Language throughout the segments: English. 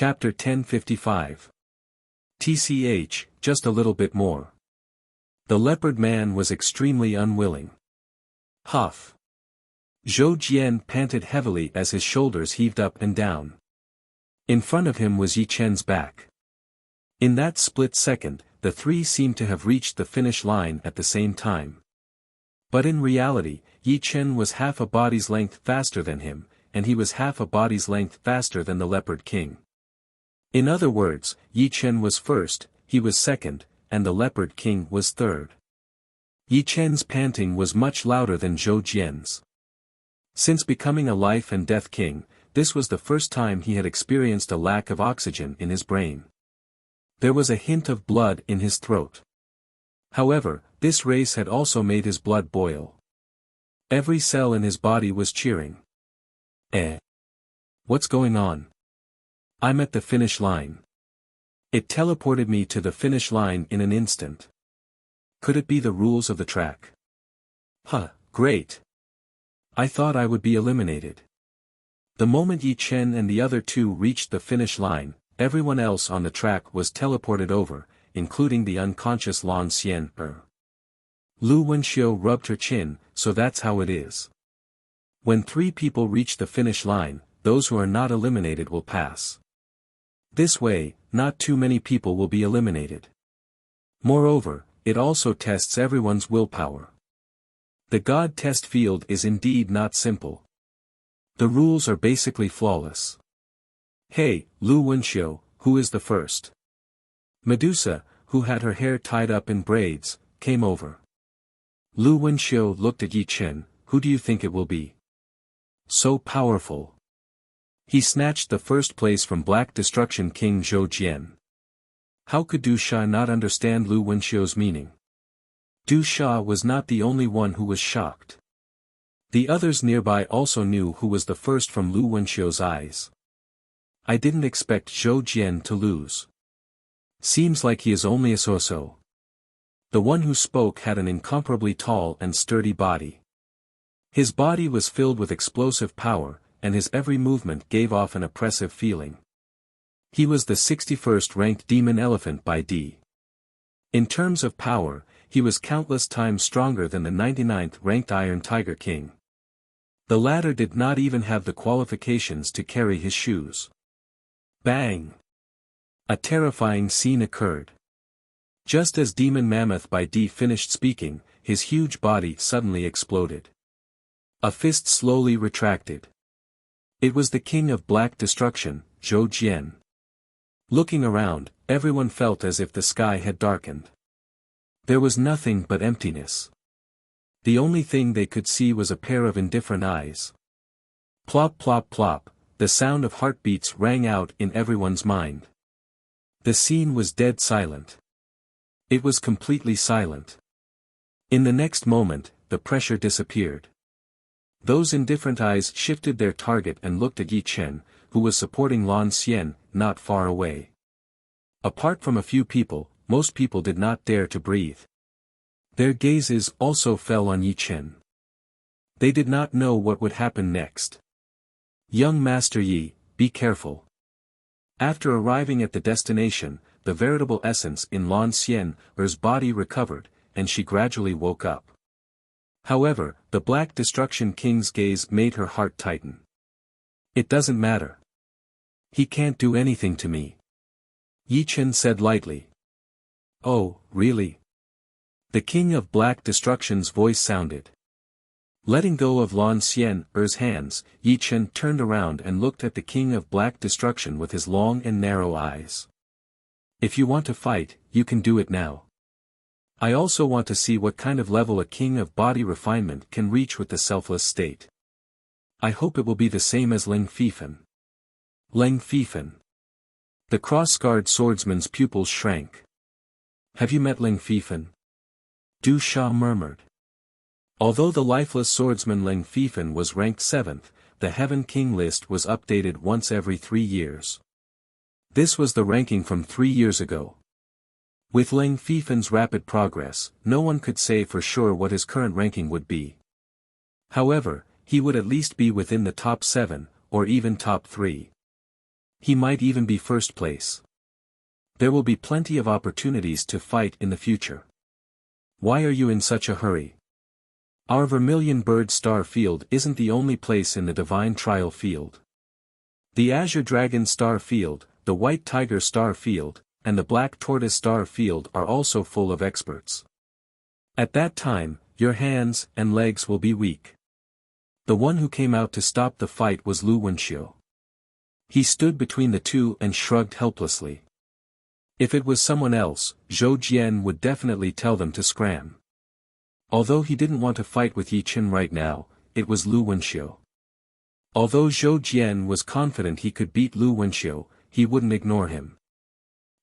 Chapter 1055. TCH, just a little bit more. The leopard man was extremely unwilling. Huff. Zhou Jian panted heavily as his shoulders heaved up and down. In front of him was Yi Chen's back. In that split second, the three seemed to have reached the finish line at the same time. But in reality, Yi Chen was half a body's length faster than him, and he was half a body's length faster than the Leopard King. In other words, Yi Chen was first, he was second, and the Leopard King was third. Yi Chen's panting was much louder than Zhou Jian's. Since becoming a life and death king, this was the first time he had experienced a lack of oxygen in his brain. There was a hint of blood in his throat. However, this race had also made his blood boil. Every cell in his body was cheering. What's going on? I'm at the finish line. It teleported me to the finish line in an instant. Could it be the rules of the track? Great. I thought I would be eliminated. The moment Yi Chen and the other two reached the finish line, everyone else on the track was teleported over, including the unconscious Lan Xian. Lu Wenxiu rubbed her chin, so that's how it is. When three people reach the finish line, those who are not eliminated will pass. This way, not too many people will be eliminated. Moreover, it also tests everyone's willpower. The God test field is indeed not simple. The rules are basically flawless. Hey, Lu Wenxiu, who is the first? Medusa, who had her hair tied up in braids, came over. Lu Wenxiu looked at Yi Chen. Who do you think it will be? So powerful. He snatched the first place from Black Destruction King Zhou Jian. How could Du Sha not understand Lu Wenxiu's meaning? Du Sha was not the only one who was shocked. The others nearby also knew who was the first from Lu Wenxiu's eyes. I didn't expect Zhou Jian to lose. Seems like he is only a so-so. The one who spoke had an incomparably tall and sturdy body. His body was filled with explosive power, and his every movement gave off an oppressive feeling. He was the 61st ranked demon elephant by D. In terms of power, he was countless times stronger than the 99th ranked Iron Tiger King. The latter did not even have the qualifications to carry his shoes. Bang! A terrifying scene occurred. Just as Demon Mammoth by D finished speaking, his huge body suddenly exploded. A fist slowly retracted. It was the King of Black Destruction, Zhou Jian. Looking around, everyone felt as if the sky had darkened. There was nothing but emptiness. The only thing they could see was a pair of indifferent eyes. Plop plop plop, the sound of heartbeats rang out in everyone's mind. The scene was dead silent. It was completely silent. In the next moment, the pressure disappeared. Those indifferent eyes shifted their target and looked at Yi Chen, who was supporting Lan Xian, not far away. Apart from a few people, most people did not dare to breathe. Their gazes also fell on Yi Chen. They did not know what would happen next. Young Master Yi, be careful. After arriving at the destination, the veritable essence in Lan Xian's body recovered, and she gradually woke up. However, the Black Destruction King's gaze made her heart tighten. It doesn't matter. He can't do anything to me. Yi Chen said lightly. Oh, really? The King of Black Destruction's voice sounded. Letting go of Lan Xian's hands, Yi Chen turned around and looked at the King of Black Destruction with his long and narrow eyes. If you want to fight, you can do it now. I also want to see what kind of level a king of body refinement can reach with the selfless state. I hope it will be the same as Ling Fifan. Ling Fifan. The cross-scarred swordsman's pupils shrank. Have you met Ling Fifan? Du Sha murmured. Although the lifeless swordsman Ling Fifan was ranked 7th, the Heaven King list was updated once every 3 years. This was the ranking from 3 years ago. With Ling Fifan's rapid progress, no one could say for sure what his current ranking would be. However, he would at least be within the top 7, or even top 3. He might even be first place. There will be plenty of opportunities to fight in the future. Why are you in such a hurry? Our Vermilion Bird Star Field isn't the only place in the Divine Trial Field. The Azure Dragon Star Field, the White Tiger Star Field, and the Black Tortoise Star Field are also full of experts. At that time, your hands and legs will be weak. The one who came out to stop the fight was Wuxia. He stood between the two and shrugged helplessly. If it was someone else, Zhou Jian would definitely tell them to scram. Although he didn't want to fight with Yi Chen right now, it was Wuxia. Although Zhou Jian was confident he could beat Wuxia, he wouldn't ignore him.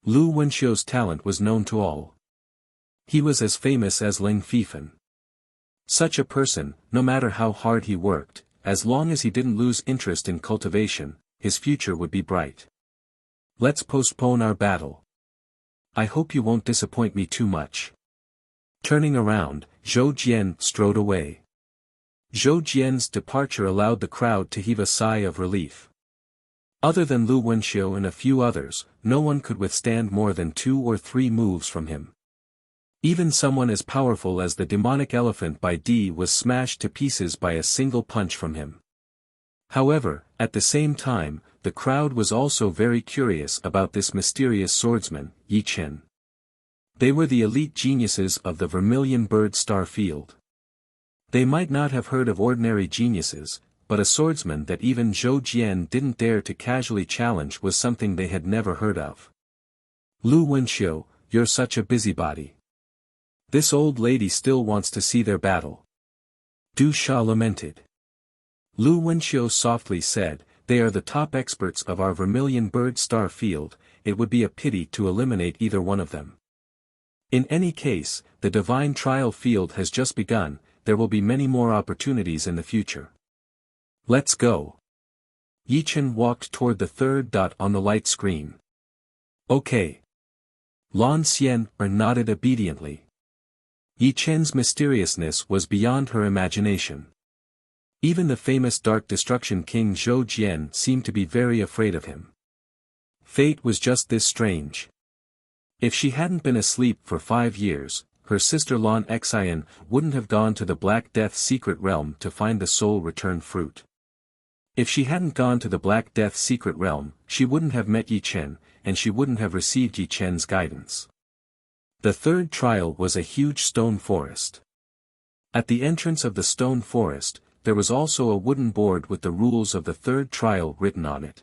Wuxia's talent was known to all. He was as famous as Ling Fifan. Such a person, no matter how hard he worked, as long as he didn't lose interest in cultivation, his future would be bright. Let's postpone our battle. I hope you won't disappoint me too much. Turning around, Zhou Jian strode away. Zhou Jian's departure allowed the crowd to heave a sigh of relief. Other than Wuxia and a few others, no one could withstand more than 2 or 3 moves from him. Even someone as powerful as the demonic elephant by D was smashed to pieces by a single punch from him. However, at the same time, the crowd was also very curious about this mysterious swordsman, Yi Chen. They were the elite geniuses of the Vermilion Bird Star Field. They might not have heard of ordinary geniuses, but a swordsman that even Zhou Jian didn't dare to casually challenge was something they had never heard of. Wuxia, you're such a busybody. This old lady still wants to see their battle. Du Sha lamented. Wuxia softly said, they are the top experts of our Vermilion Bird Star Field, it would be a pity to eliminate either one of them. In any case, the Divine Trial Field has just begun, there will be many more opportunities in the future. Let's go. Yi Chen walked toward the third dot on the light screen. Okay. Lan Xian nodded obediently. Yi Chen's mysteriousness was beyond her imagination. Even the famous Dark Destruction King Zhou Jian seemed to be very afraid of him. Fate was just this strange. If she hadn't been asleep for 5 years, her sister Lan Xian wouldn't have gone to the Black Death's secret realm to find the soul return fruit. If she hadn't gone to the Black Death's secret realm, she wouldn't have met Yi Chen, and she wouldn't have received Yi Chen's guidance. The third trial was a huge stone forest. At the entrance of the stone forest, there was also a wooden board with the rules of the third trial written on it.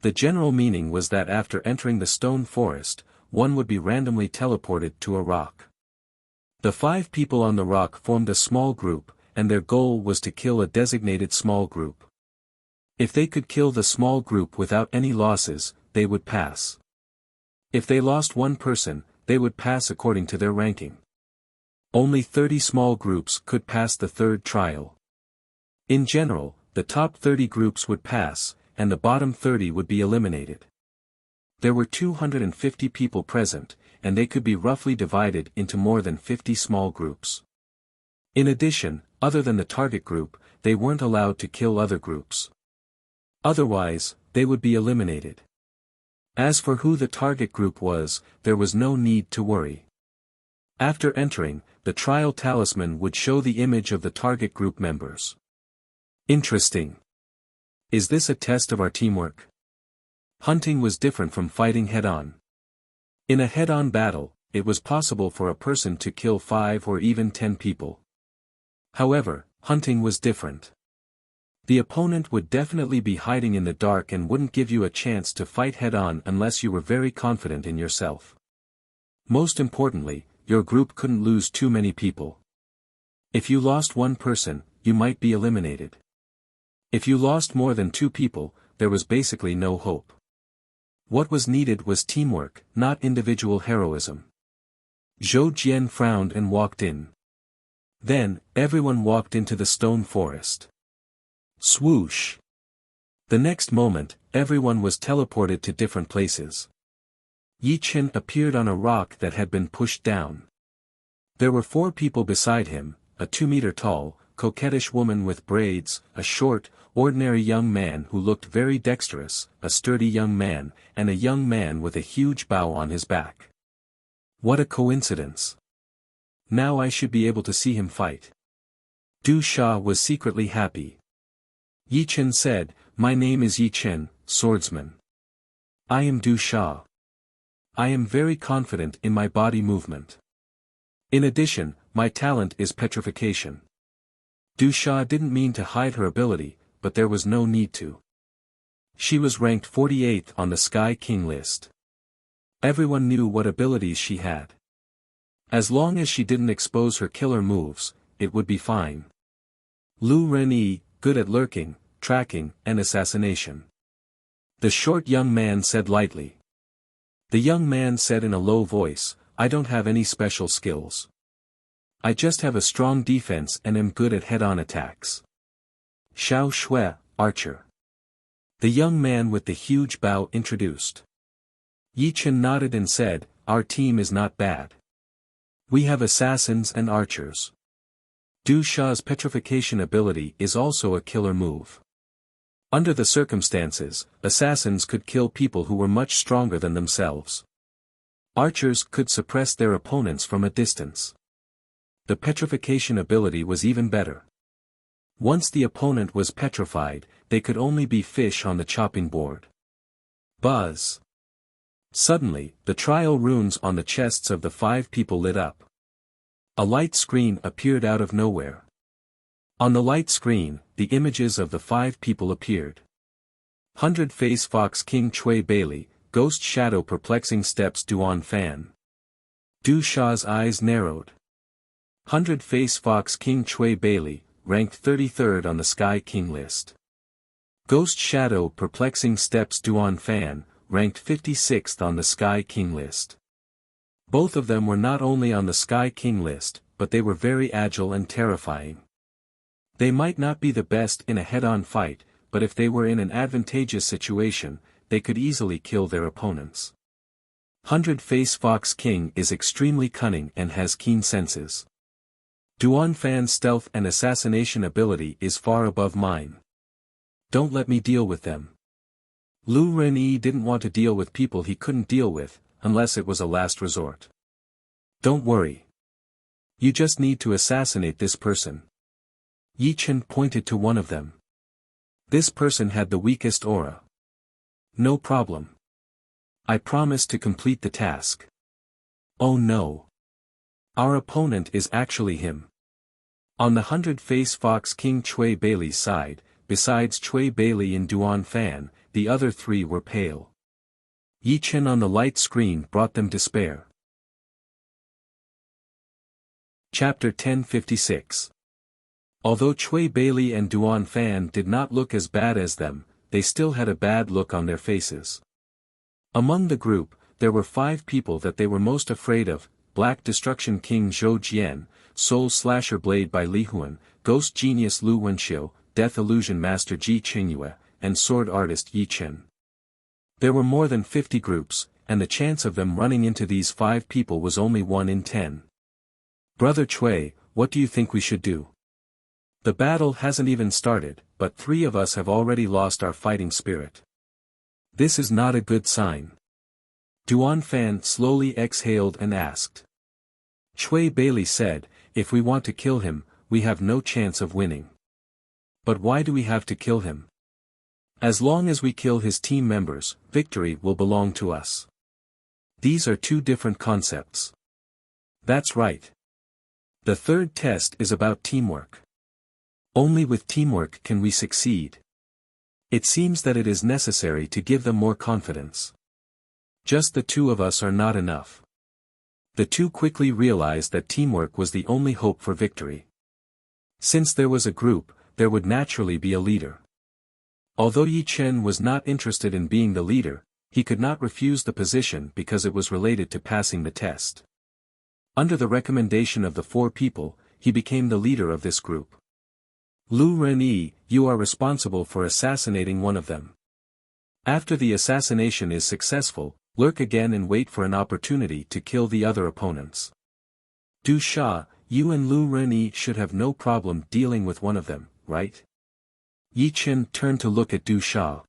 The general meaning was that after entering the stone forest, one would be randomly teleported to a rock. The 5 people on the rock formed a small group, and their goal was to kill a designated small group. If they could kill the small group without any losses, they would pass. If they lost one person, they would pass according to their ranking. Only 30 small groups could pass the third trial. In general, the top 30 groups would pass, and the bottom 30 would be eliminated. There were 250 people present, and they could be roughly divided into more than 50 small groups. In addition, other than the target group, they weren't allowed to kill other groups. Otherwise, they would be eliminated. As for who the target group was, there was no need to worry. After entering, the trial talisman would show the image of the target group members. Interesting. Is this a test of our teamwork? Hunting was different from fighting head-on. In a head-on battle, it was possible for a person to kill 5 or even 10 people. However, hunting was different. The opponent would definitely be hiding in the dark and wouldn't give you a chance to fight head-on unless you were very confident in yourself. Most importantly, your group couldn't lose too many people. If you lost one person, you might be eliminated. If you lost more than 2 people, there was basically no hope. What was needed was teamwork, not individual heroism. Zhou Jian frowned and walked in. Then, everyone walked into the stone forest. Swoosh! The next moment, everyone was teleported to different places. Yi Chen appeared on a rock that had been pushed down. There were 4 people beside him, a 2-meter tall, coquettish woman with braids, a short, ordinary young man who looked very dexterous, a sturdy young man, and a young man with a huge bow on his back. What a coincidence! Now I should be able to see him fight. Du Sha was secretly happy. Yi Chen said, "My name is Yi Chen, swordsman. I am Du Sha. I am very confident in my body movement. In addition, my talent is petrification." Du Sha didn't mean to hide her ability, but there was no need to. She was ranked 48th on the Sky King list. Everyone knew what abilities she had. As long as she didn't expose her killer moves, it would be fine. Lu Renyi, good at lurking, tracking, and assassination. The short young man said lightly. The young man said in a low voice, "I don't have any special skills. I just have a strong defense and am good at head-on attacks." Xiao Shui, archer. The young man with the huge bow introduced. Yi Chen nodded and said, "Our team is not bad. We have assassins and archers. Du Sha's petrification ability is also a killer move. Under the circumstances, assassins could kill people who were much stronger than themselves. Archers could suppress their opponents from a distance. The petrification ability was even better. Once the opponent was petrified, they could only be fish on the chopping board. Buzz! Suddenly, the trial runes on the chests of the 5 people lit up. A light screen appeared out of nowhere. On the light screen, the images of the 5 people appeared. 100-Face Fox King Chui Bailey, Ghost Shadow Perplexing Steps Duan Fan. Du Sha's eyes narrowed. 100-Face Fox King Chui Bailey, ranked 33rd on the Sky King list. Ghost Shadow Perplexing Steps Duan Fan, ranked 56th on the Sky King list. Both of them were not only on the Sky King list, but they were very agile and terrifying. They might not be the best in a head-on fight, but if they were in an advantageous situation, they could easily kill their opponents. 100-Face Fox King is extremely cunning and has keen senses. Duan Fan's stealth and assassination ability is far above mine. Don't let me deal with them. Lu Renyi didn't want to deal with people he couldn't deal with, unless it was a last resort. Don't worry. You just need to assassinate this person. Yi Chen pointed to one of them. This person had the weakest aura. No problem. I promise to complete the task. Oh no. Our opponent is actually him. On the 100-Face Fox King Chui Bailey's side, besides Chui Bailey and Duan Fan, the other 3 were pale. Yi Chen on the light screen brought them despair. Chapter 1056. Although Chui Bailey and Duan Fan did not look as bad as them, they still had a bad look on their faces. Among the group, there were 5 people that they were most afraid of: Black Destruction King Zhou Jian, Soul Slasher Blade by Li Huan, Ghost Genius Lu Wenxiu, Death Illusion Master Ji Qingyue, and Sword Artist Yi Chen. There were more than 50 groups, and the chance of them running into these 5 people was only 1 in 10. Brother Chui, what do you think we should do? The battle hasn't even started, but 3 of us have already lost our fighting spirit. This is not a good sign. Duan Fan slowly exhaled and asked. Chui Bailey said, "If we want to kill him, we have no chance of winning." But why do we have to kill him? As long as we kill his team members, victory will belong to us. These are 2 different concepts. That's right. The 3rd test is about teamwork. Only with teamwork can we succeed. It seems that it is necessary to give them more confidence. Just the 2 of us are not enough. The 2 quickly realized that teamwork was the only hope for victory. Since there was a group, there would naturally be a leader. Although Yi Chen was not interested in being the leader, he could not refuse the position because it was related to passing the test. Under the recommendation of the 4 people, he became the leader of this group. Lu Renyi, you are responsible for assassinating one of them. After the assassination is successful, lurk again and wait for an opportunity to kill the other opponents. Du Sha, you and Lu Renyi should have no problem dealing with one of them, right? Yi Chen turned to look at Du Sha.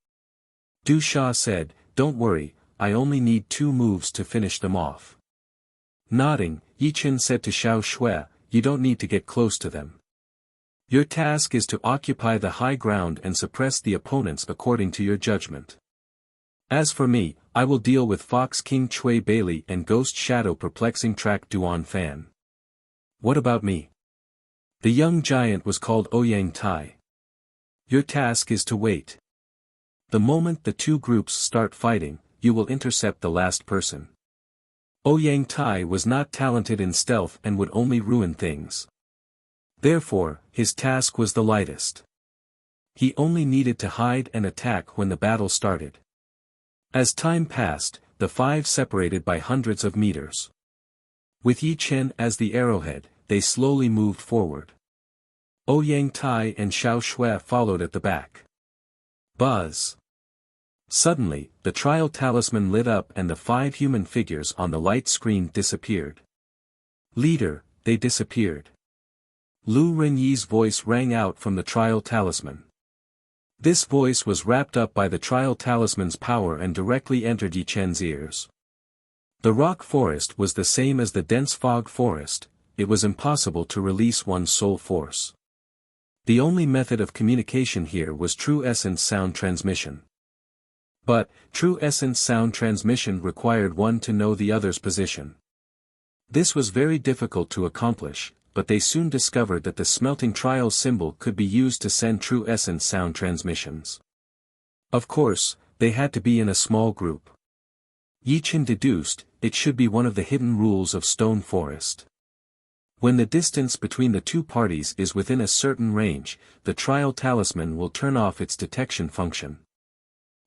Du Sha said, "Don't worry, I only need 2 moves to finish them off." Nodding, Yi Chen said to Xiao Shui, "You don't need to get close to them. Your task is to occupy the high ground and suppress the opponents according to your judgment. As for me, I will deal with Fox King Chui Bailey and Ghost Shadow Perplexing Track Duan Fan." "What about me?" The young giant was called Ouyang Tai. "Your task is to wait. The moment the 2 groups start fighting, you will intercept the last person." Ouyang Tai was not talented in stealth and would only ruin things. Therefore, his task was the lightest. He only needed to hide and attack when the battle started. As time passed, the 5 separated by hundreds of meters. With Yi Chen as the arrowhead, they slowly moved forward. Ouyang Tai and Xiao Shui followed at the back. Buzz! Suddenly, the trial talisman lit up and the 5 human figures on the light screen disappeared. "Leader, they disappeared." Lu Renyi's voice rang out from the trial talisman. This voice was wrapped up by the trial talisman's power and directly entered Yi Chen's ears. The rock forest was the same as the dense fog forest. It was impossible to release one's soul force. The only method of communication here was true essence sound transmission. But, true essence sound transmission required one to know the other's position. This was very difficult to accomplish, but they soon discovered that the smelting trial symbol could be used to send true essence sound transmissions. Of course, they had to be in a small group. Yi Chen deduced, it should be one of the hidden rules of Stone Forest. When the distance between the 2 parties is within a certain range, the trial talisman will turn off its detection function.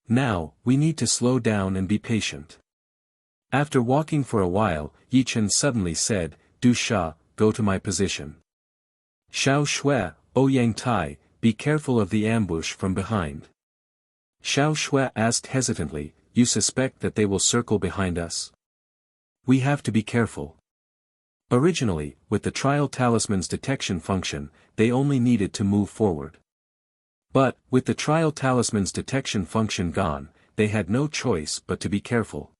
Now, we need to slow down and be patient. After walking for a while, Yi Chen suddenly said, "Du Sha, go to my position. Xiao Shui, Ouyang Tai, be careful of the ambush from behind." Xiao Shui asked hesitantly, "You suspect that they will circle behind us?" "We have to be careful." Originally, with the trial talisman's detection function, they only needed to move forward. But, with the trial talisman's detection function gone, they had no choice but to be careful.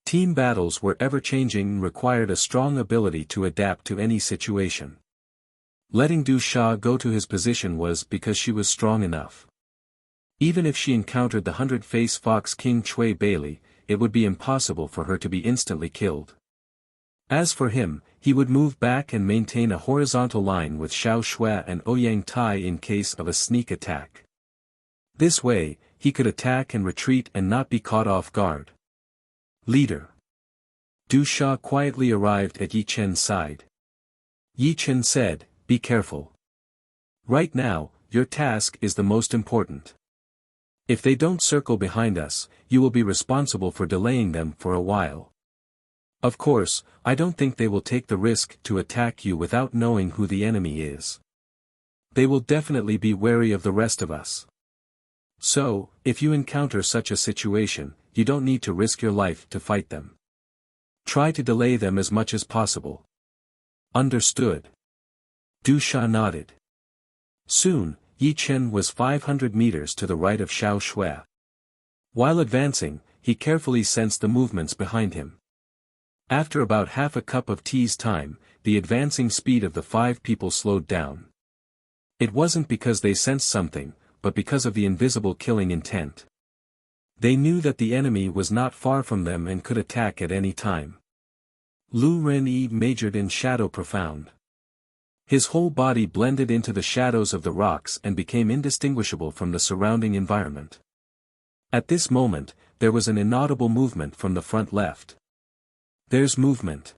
Team battles were ever-changing and required a strong ability to adapt to any situation. Letting Du Sha go to his position was because she was strong enough. Even if she encountered the 100-face Fox King Chui Bailey, it would be impossible for her to be instantly killed. As for him, he would move back and maintain a horizontal line with Xiao Shui and Ouyang Tai in case of a sneak attack. This way, he could attack and retreat and not be caught off guard. "Leader." Du Sha quietly arrived at Yi Chen's side. Yi Chen said, "Be careful. Right now, your task is the most important. If they don't circle behind us, you will be responsible for delaying them for a while. Of course, I don't think they will take the risk to attack you without knowing who the enemy is. They will definitely be wary of the rest of us. So, if you encounter such a situation, you don't need to risk your life to fight them. Try to delay them as much as possible." "Understood." Du Sha nodded. Soon, Yi Chen was 500 meters to the right of Xiao Shui. While advancing, he carefully sensed the movements behind him. After about half a cup of tea's time, the advancing speed of the 5 people slowed down. It wasn't because they sensed something, but because of the invisible killing intent. They knew that the enemy was not far from them and could attack at any time. Lu Renyi majored in Shadow Profound. His whole body blended into the shadows of the rocks and became indistinguishable from the surrounding environment. At this moment, there was an inaudible movement from the front left. "There's movement.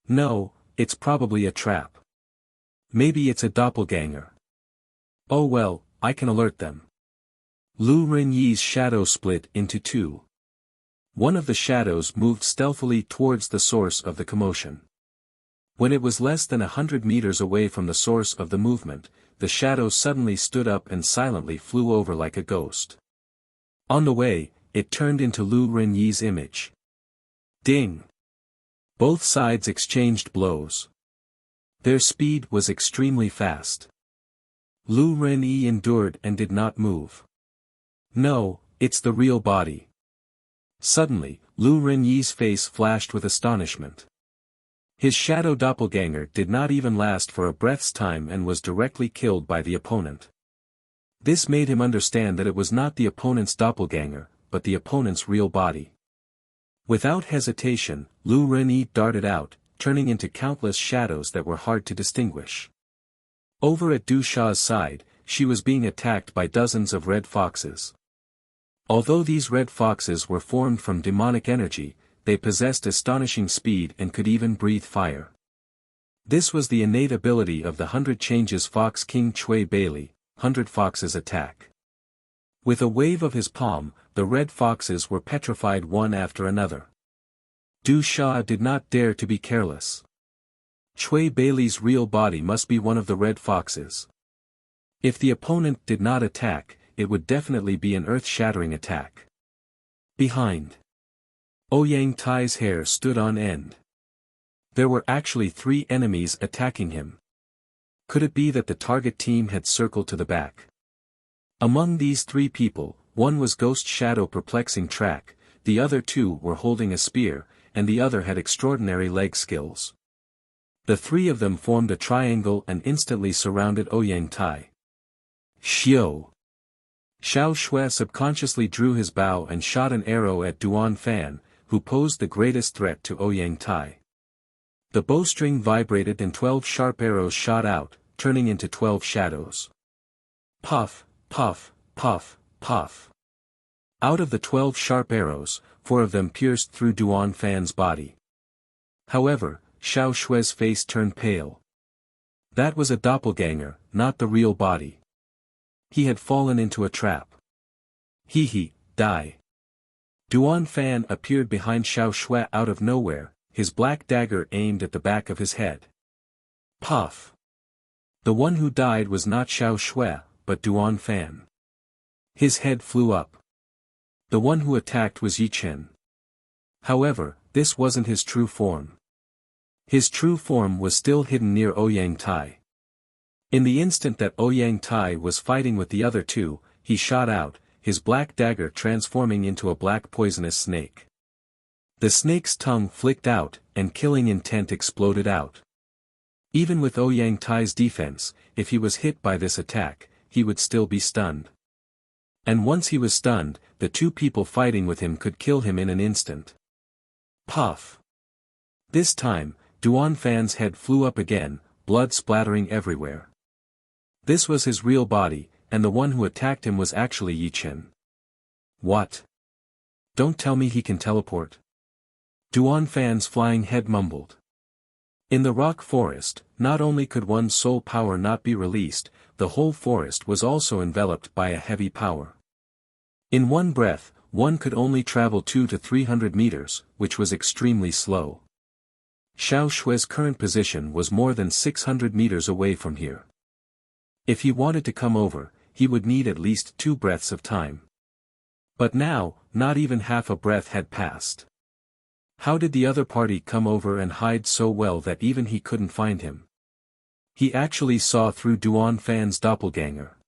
No, it's probably a trap. Maybe it's a doppelganger. Oh well, I can alert them." Lu Renyi's shadow split into 2. One of the shadows moved stealthily towards the source of the commotion. When it was less than 100 meters away from the source of the movement, the shadow suddenly stood up and silently flew over like a ghost. On the way, it turned into Lu Renyi's image. Ding! Both sides exchanged blows. Their speed was extremely fast. Lu Renyi endured and did not move. No, it's the real body. Suddenly, Lu Renyi's face flashed with astonishment. His shadow doppelganger did not even last for a breath's time and was directly killed by the opponent. This made him understand that it was not the opponent's doppelganger, but the opponent's real body. Without hesitation, Lu Renyi darted out, turning into countless shadows that were hard to distinguish. Over at Du Sha's side, she was being attacked by dozens of red foxes. Although these red foxes were formed from demonic energy, they possessed astonishing speed and could even breathe fire. This was the innate ability of the 100 Changes Fox King Chui Bailey, 100 Foxes Attack. With a wave of his palm, the red foxes were petrified one after another. Du Sha did not dare to be careless. Chui Bailey's real body must be one of the red foxes. If the opponent did not attack, it would definitely be an earth-shattering attack. Behind Ouyang Tai's hair stood on end. There were actually 3 enemies attacking him. Could it be that the target team had circled to the back? Among these 3 people, one was Ghost Shadow Perplexing Track, the other 2 were holding a spear, and the other had extraordinary leg skills. The 3 of them formed a triangle and instantly surrounded Ouyang Tai. Xiao! Xiao Shui subconsciously drew his bow and shot an arrow at Duan Fan, who posed the greatest threat to Ouyang Tai. The bowstring vibrated and 12 sharp arrows shot out, turning into 12 shadows. Puff, puff, puff, puff. Out of the 12 sharp arrows, 4 of them pierced through Duan Fan's body. However, Xiao Shui's face turned pale. That was a doppelganger, not the real body. He had fallen into a trap. He, die. Duan Fan appeared behind Xiao Shui out of nowhere, his black dagger aimed at the back of his head. Puff. The one who died was not Xiao Shui, but Duan Fan. His head flew up. The one who attacked was Yi Chen. However, this wasn't his true form. His true form was still hidden near Ouyang Tai. In the instant that Ouyang Tai was fighting with the other 2, he shot out, his black dagger transforming into a black poisonous snake. The snake's tongue flicked out, and killing intent exploded out. Even with Ouyang Tai's defense, if he was hit by this attack, he would still be stunned. And once he was stunned, the 2 people fighting with him could kill him in an instant. Puff. This time, Duan Fan's head flew up again, blood splattering everywhere. This was his real body, and the one who attacked him was actually Yi Chen. What? Don't tell me he can teleport. Duan Fan's flying head mumbled. In the rock forest, not only could one's soul power not be released, the whole forest was also enveloped by a heavy power. In one breath, one could only travel 200 to 300 meters, which was extremely slow. Xiao Shui's current position was more than 600 meters away from here. If he wanted to come over, he would need at least 2 breaths of time. But now, not even half a breath had passed. How did the other party come over and hide so well that even he couldn't find him? He actually saw through Duan Fan's doppelganger.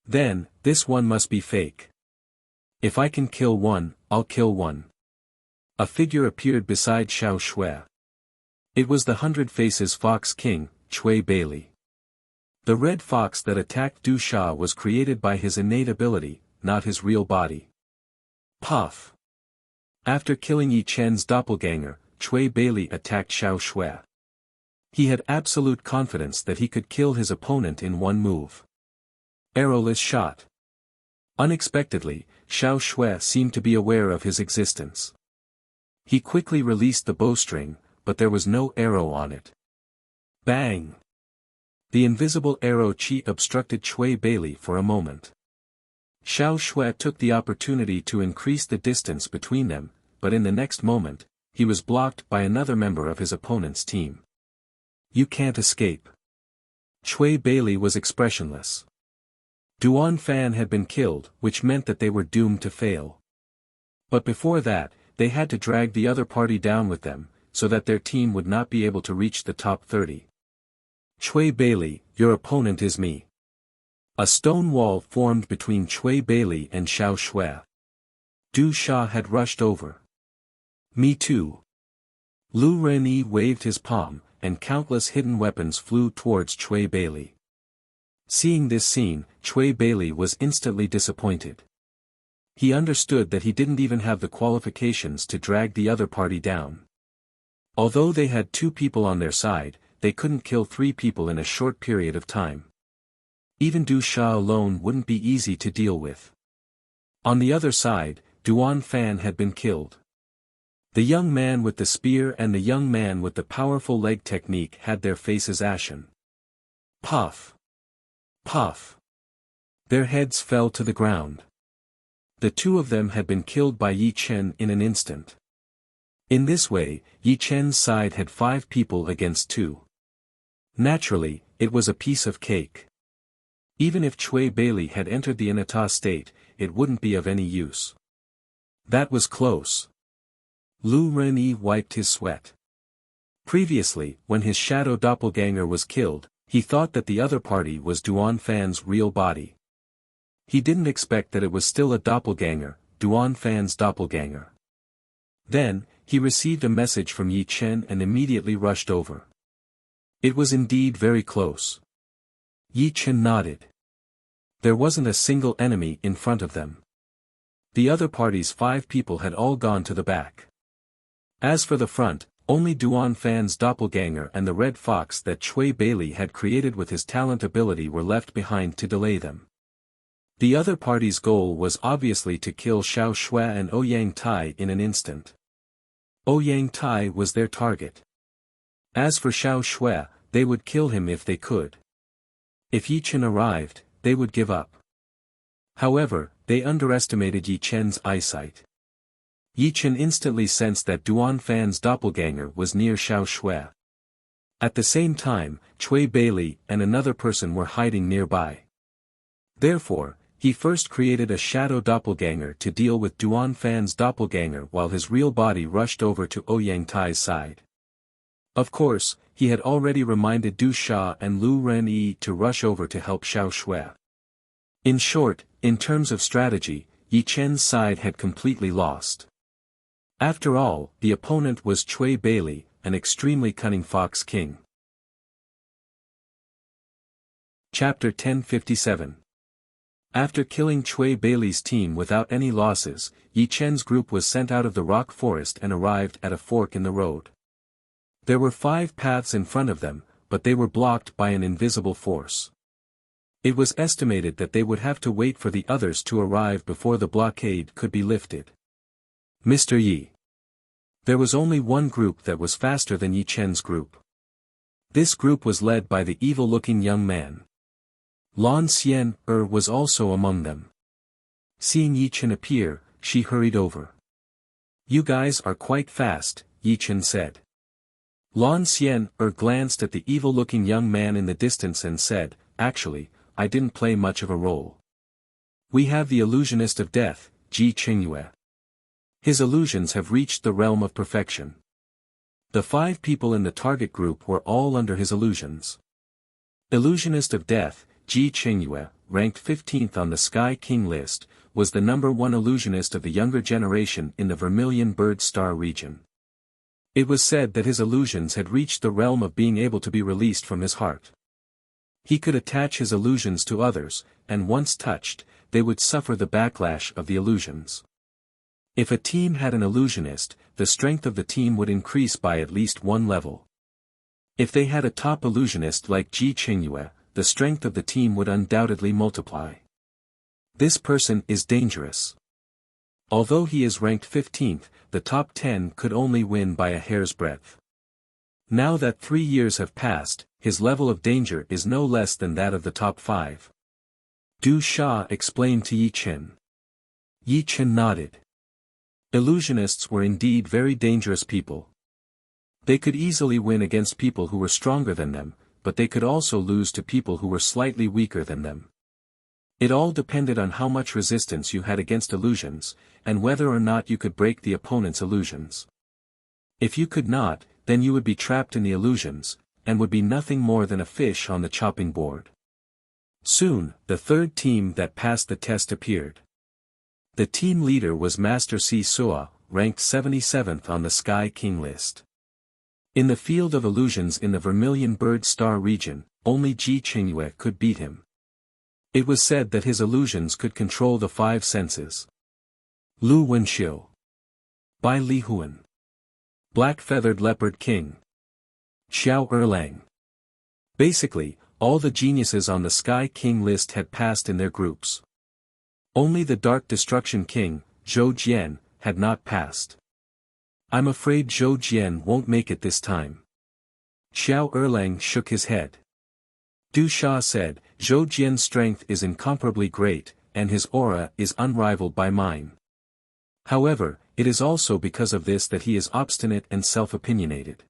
Then, this one must be fake. If I can kill one, I'll kill one. A figure appeared beside Xiao Shui. It was the 100 Faces Fox King, Chui Bailey. The red fox that attacked Du Sha was created by his innate ability, not his real body. Puff. After killing Yi Chen's doppelganger, Chui Bailey attacked Xiao Shui. He had absolute confidence that he could kill his opponent in one move. Arrowless shot. Unexpectedly, Xiao Shui seemed to be aware of his existence. He quickly released the bowstring, but there was no arrow on it. Bang! The invisible arrow chi obstructed Chui Bailey for a moment. Xiao Shui took the opportunity to increase the distance between them, but in the next moment, he was blocked by another member of his opponent's team. You can't escape. Chui Bailey was expressionless. Duan Fan had been killed, which meant that they were doomed to fail. But before that, they had to drag the other party down with them, so that their team would not be able to reach the top 30. Chui Bailey, your opponent is me. A stone wall formed between Cui Bailey and Xiao Shui. Du Sha had rushed over. Me too. Lu Renyi waved his palm, and countless hidden weapons flew towards Cui Bailey. Seeing this scene, Cui Bailey was instantly disappointed. He understood that he didn't even have the qualifications to drag the other party down. Although they had 2 people on their side, they couldn't kill 3 people in a short period of time. Even Du Sha alone wouldn't be easy to deal with. On the other side, Duan Fan had been killed. The young man with the spear and the young man with the powerful leg technique had their faces ashen. Puff! Puff! Their heads fell to the ground. The 2 of them had been killed by Yi Chen in an instant. In this way, Yi Chen's side had 5 people against 2. Naturally, it was a piece of cake. Even if Cui Bailey had entered the Inata state, it wouldn't be of any use. That was close. Lu Renyi wiped his sweat. Previously, when his shadow doppelganger was killed, he thought that the other party was Duan Fan's real body. He didn't expect that it was still a doppelganger, Duan Fan's doppelganger. Then, he received a message from Yi Chen and immediately rushed over. It was indeed very close. Yi Chen nodded. There wasn't a single enemy in front of them. The other party's 5 people had all gone to the back. As for the front, only Duan Fan's doppelganger and the red fox that Cui Bailey had created with his talent ability were left behind to delay them. The other party's goal was obviously to kill Xiao Shui and Ouyang Tai in an instant. Ouyang Tai was their target. As for Xiao Shui, they would kill him if they could. If Yi Chen arrived, they would give up. However, they underestimated Yi Chen's eyesight. Yi Chen instantly sensed that Duan Fan's doppelganger was near Xiao Shui. At the same time, Cui Bailey and another person were hiding nearby. Therefore, he first created a shadow doppelganger to deal with Duan Fan's doppelganger while his real body rushed over to Ouyang Tai's side. Of course, he had already reminded Du Sha and Lu Renyi to rush over to help Xiao Shui. In short, in terms of strategy, Yi Chen's side had completely lost. After all, the opponent was Cui Bailey, an extremely cunning fox king. Chapter 1057. After killing Cui Bailey's team without any losses, Yi Chen's group was sent out of the rock forest and arrived at a fork in the road. There were 5 paths in front of them, but they were blocked by an invisible force. It was estimated that they would have to wait for the others to arrive before the blockade could be lifted. Mr. Yi. There was only one group that was faster than Yi Chen's group. This group was led by the evil-looking young man. Lan Xian was also among them. Seeing Yi Chen appear, she hurried over. You guys are quite fast, Yi Chen said. Lan Xian glanced at the evil-looking young man in the distance and said, Actually, I didn't play much of a role. We have the illusionist of death, Ji Qingyue. His illusions have reached the realm of perfection. The 5 people in the target group were all under his illusions. Illusionist of death, Ji Qingyue, ranked 15th on the Sky King list, was the #1 illusionist of the younger generation in the Vermilion Bird Star region. It was said that his illusions had reached the realm of being able to be released from his heart. He could attach his illusions to others, and once touched, they would suffer the backlash of the illusions. If a team had an illusionist, the strength of the team would increase by at least 1 level. If they had a top illusionist like Ji Qingyue, the strength of the team would undoubtedly multiply. This person is dangerous. Although he is ranked 15th, the top 10 could only win by a hair's breadth. Now that 3 years have passed, his level of danger is no less than that of the top 5. Du Sha explained to Yi Chen. Yi Chen nodded. Illusionists were indeed very dangerous people. They could easily win against people who were stronger than them, but they could also lose to people who were slightly weaker than them. It all depended on how much resistance you had against illusions, and whether or not you could break the opponent's illusions. If you could not, then you would be trapped in the illusions, and would be nothing more than a fish on the chopping board. Soon, the third team that passed the test appeared. The team leader was Master Si Soa, ranked 77th on the Sky King list. In the field of illusions in the Vermilion Bird Star region, only Ji Qingyue could beat him. It was said that his illusions could control the five senses. Lu Wenxiu. By Li Huan. Black-Feathered Leopard King. Xiao Erlang. Basically, all the geniuses on the Sky King list had passed in their groups. Only the Dark Destruction King, Zhou Jian, had not passed. I'm afraid Zhou Jian won't make it this time. Xiao Erlang shook his head. Du Sha said, Zhou Jian's strength is incomparably great, and his aura is unrivaled by mine. However, it is also because of this that he is obstinate and self-opinionated.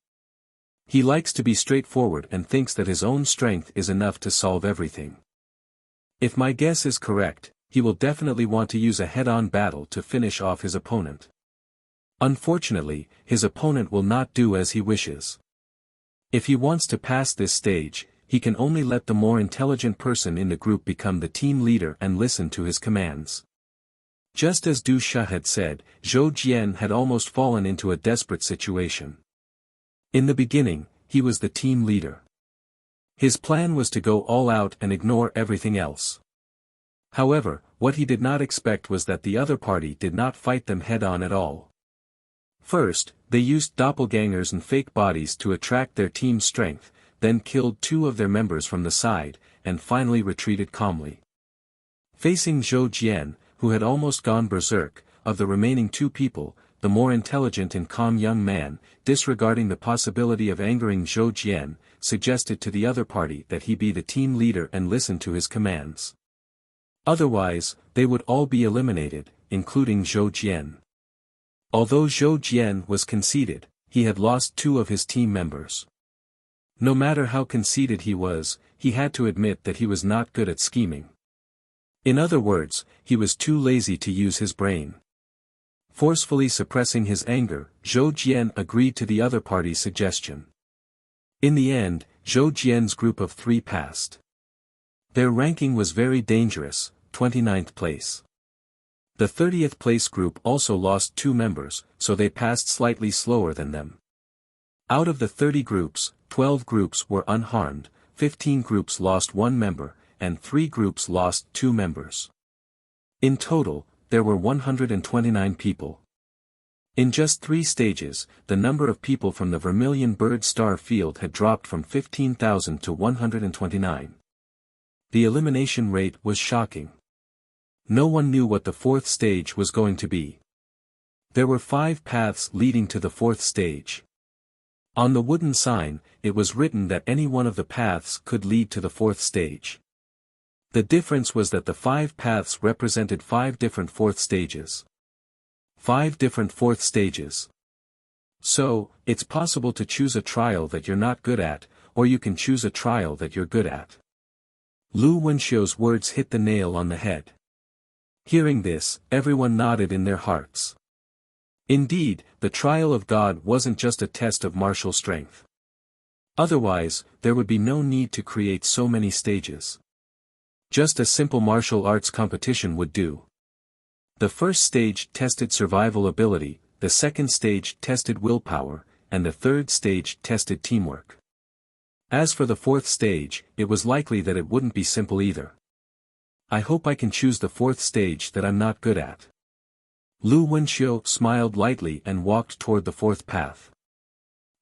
He likes to be straightforward and thinks that his own strength is enough to solve everything. If my guess is correct, he will definitely want to use a head-on battle to finish off his opponent. Unfortunately, his opponent will not do as he wishes. If he wants to pass this stage, he can only let the more intelligent person in the group become the team leader and listen to his commands. Just as Du Sha had said, Zhou Jian had almost fallen into a desperate situation. In the beginning, he was the team leader. His plan was to go all out and ignore everything else. However, what he did not expect was that the other party did not fight them head-on at all. First, they used doppelgangers and fake bodies to attract their team's strength, then killed two of their members from the side, and finally retreated calmly. Facing Zhou Jian, who had almost gone berserk, of the remaining two people, the more intelligent and calm young man, disregarding the possibility of angering Zhou Jian, suggested to the other party that he be the team leader and listen to his commands. Otherwise, they would all be eliminated, including Zhou Jian. Although Zhou Jian was conceited, he had lost two of his team members. No matter how conceited he was, he had to admit that he was not good at scheming. In other words, he was too lazy to use his brain. Forcefully suppressing his anger, Zhou Jian agreed to the other party's suggestion. In the end, Zhou Jian's group of three passed. Their ranking was very dangerous, 29th place. The 30th place group also lost two members, so they passed slightly slower than them. Out of the 30 groups, 12 groups were unharmed, 15 groups lost one member, and 3 groups lost 2 members. In total, there were 129 people. In just 3 stages, the number of people from the Vermilion Bird Star field had dropped from 15,000 to 129. The elimination rate was shocking. No one knew what the 4th stage was going to be. There were 5 paths leading to the 4th stage. On the wooden sign, it was written that any one of the paths could lead to the 4th stage. The difference was that the 5 paths represented 5 different 4th stages. 5 different 4th stages. So, it's possible to choose a trial that you're not good at, or you can choose a trial that you're good at. Lu Wenxiu's words hit the nail on the head. Hearing this, everyone nodded in their hearts. Indeed, the trial of God wasn't just a test of martial strength. Otherwise, there would be no need to create so many stages. Just a simple martial arts competition would do. The first stage tested survival ability, the second stage tested willpower, and the third stage tested teamwork. As for the 4th stage, it was likely that it wouldn't be simple either. I hope I can choose the 4th stage that I'm not good at. Lu Wenxiu smiled lightly and walked toward the 4th path.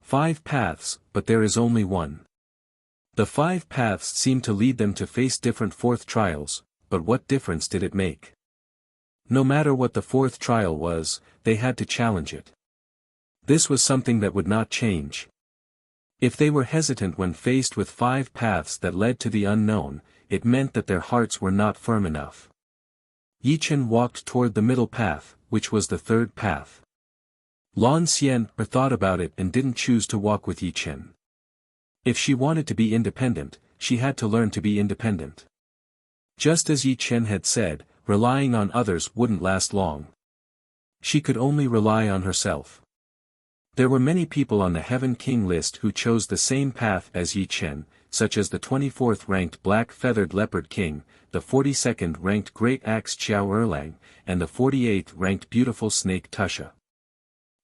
5 paths, but there is only one. The 5 paths seemed to lead them to face different 4th trials, but what difference did it make? No matter what the 4th trial was, they had to challenge it. This was something that would not change. If they were hesitant when faced with 5 paths that led to the unknown, it meant that their hearts were not firm enough. Yi Chen walked toward the middle path, which was the 3rd path. Lan Xian thought about it and didn't choose to walk with Yi Chen. If she wanted to be independent, she had to learn to be independent. Just as Yi Chen had said, relying on others wouldn't last long. She could only rely on herself. There were many people on the Heaven King list who chose the same path as Yi Chen, such as the 24th ranked Black Feathered Leopard King, the 42nd ranked Great Axe Xiao Erlang, and the 48th ranked Beautiful Snake Tusha.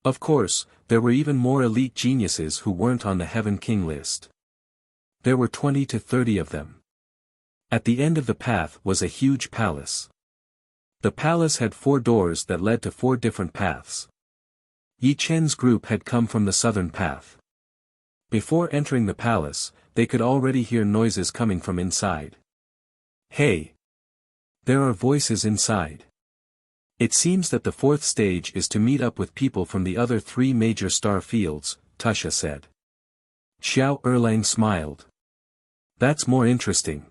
Of course, there were even more elite geniuses who weren't on the Heaven King list. There were 20 to 30 of them. At the end of the path was a huge palace. The palace had 4 doors that led to 4 different paths. Yi Chen's group had come from the southern path. Before entering the palace, they could already hear noises coming from inside. Hey! There are voices inside. It seems that the 4th stage is to meet up with people from the other 3 major star fields, Tusha said. Xiao Erlang smiled. That's more interesting.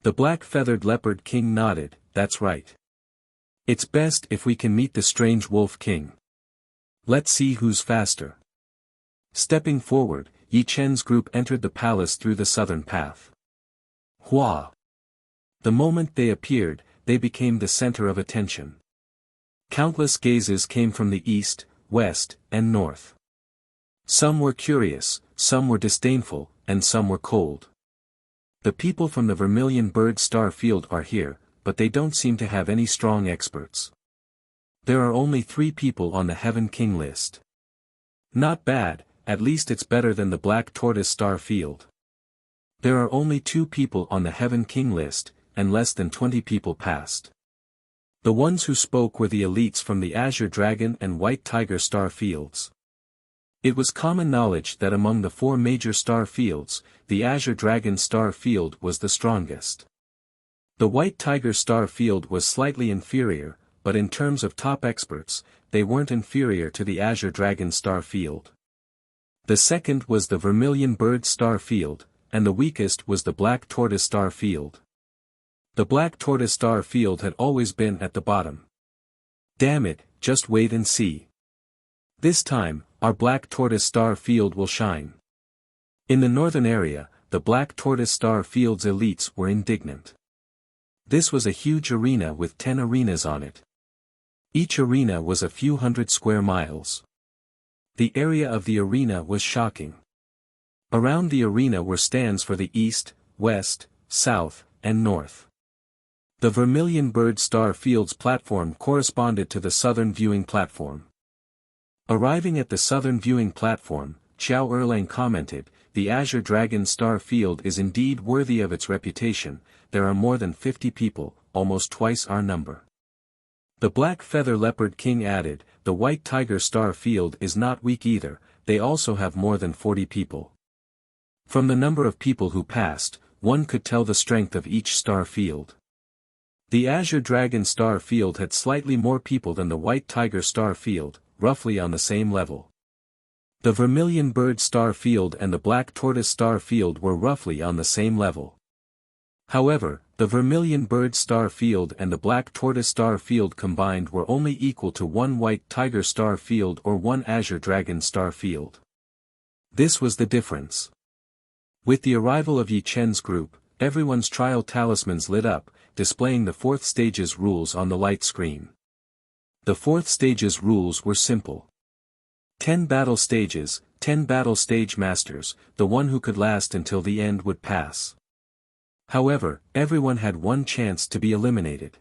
The Black Feathered Leopard King nodded, that's right. It's best if we can meet the Strange Wolf King. Let's see who's faster. Stepping forward, Yi Chen's group entered the palace through the southern path. Hua! The moment they appeared, they became the center of attention. Countless gazes came from the east, west, and north. Some were curious, some were disdainful, and some were cold. The people from the Vermilion Bird Star Field are here, but they don't seem to have any strong experts. There are only 3 people on the Heaven King list. Not bad, at least it's better than the Black Tortoise Star Field. There are only 2 people on the Heaven King list, and less than 20 people passed. The ones who spoke were the elites from the Azure Dragon and White Tiger Star Fields. It was common knowledge that among the 4 major star fields, the Azure Dragon Star Field was the strongest. The White Tiger Star Field was slightly inferior, but in terms of top experts, they weren't inferior to the Azure Dragon Star Field. The second was the Vermilion Bird Star Field, and the weakest was the Black Tortoise Star Field. The Black Tortoise Star Field had always been at the bottom. Damn it, just wait and see. This time, our Black Tortoise Star Field will shine. In the northern area, the Black Tortoise Star Field's elites were indignant. This was a huge arena with 10 arenas on it. Each arena was a few hundred square miles. The area of the arena was shocking. Around the arena were stands for the east, west, south, and north. The Vermilion Bird Star Field's platform corresponded to the southern viewing platform. Arriving at the southern viewing platform, Xiao Erlang commented, "The Azure Dragon Star Field is indeed worthy of its reputation. There are more than 50 people, almost twice our number." The Black Feather Leopard King added, "The White Tiger Star Field is not weak either, they also have more than 40 people." From the number of people who passed, one could tell the strength of each star field. The Azure Dragon Star Field had slightly more people than the White Tiger Star Field, roughly on the same level. The Vermilion Bird Star Field and the Black Tortoise Star Field were roughly on the same level. However, the Vermilion Bird Star Field and the Black Tortoise Star Field combined were only equal to 1 White Tiger Star Field or 1 Azure Dragon Star Field. This was the difference. With the arrival of Yi Chen's group, everyone's trial talismans lit up, displaying the 4th stage's rules on the light screen. The 4th stage's rules were simple. 10 battle stages, 10 battle stage masters, the one who could last until the end would pass. However, everyone had one chance to be eliminated.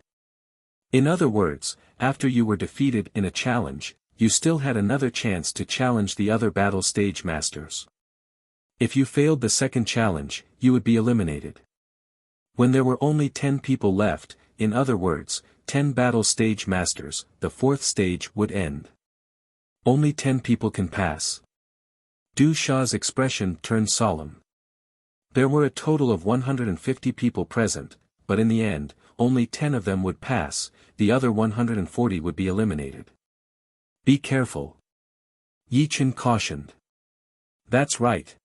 In other words, after you were defeated in a challenge, you still had another chance to challenge the other battle stage masters. If you failed the second challenge, you would be eliminated. When there were only 10 people left, in other words, 10 battle stage masters, the 4th stage would end. Only 10 people can pass. Du Sha's expression turned solemn. There were a total of 150 people present, but in the end, only 10 of them would pass, the other 140 would be eliminated. Be careful. Yi Chen cautioned. That's right.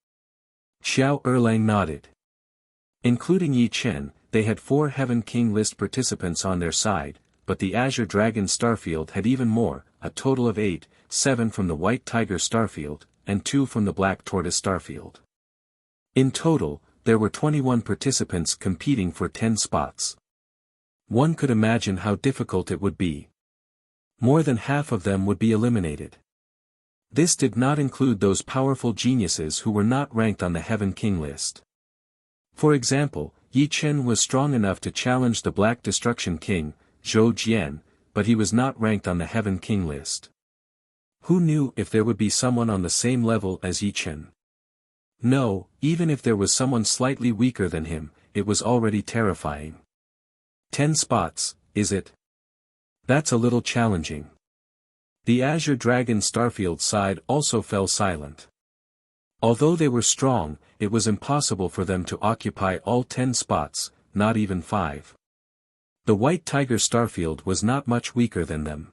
Xiao Erlang nodded. Including Yi Chen, they had 4 Heaven King list participants on their side, but the Azure Dragon Starfield had even more, a total of 8, 7 from the White Tiger Starfield, and 2 from the Black Tortoise Starfield. In total, there were 21 participants competing for 10 spots. One could imagine how difficult it would be. More than half of them would be eliminated. This did not include those powerful geniuses who were not ranked on the Heaven King list. For example, Yi Chen was strong enough to challenge the Black Destruction King, Zhou Jian, but he was not ranked on the Heaven King list. Who knew if there would be someone on the same level as Yi Chen? No, even if there was someone slightly weaker than him, it was already terrifying. 10 spots, is it? That's a little challenging. The Azure Dragon Starfield side also fell silent. Although they were strong, it was impossible for them to occupy all 10 spots, not even 5. The White Tiger Starfield was not much weaker than them.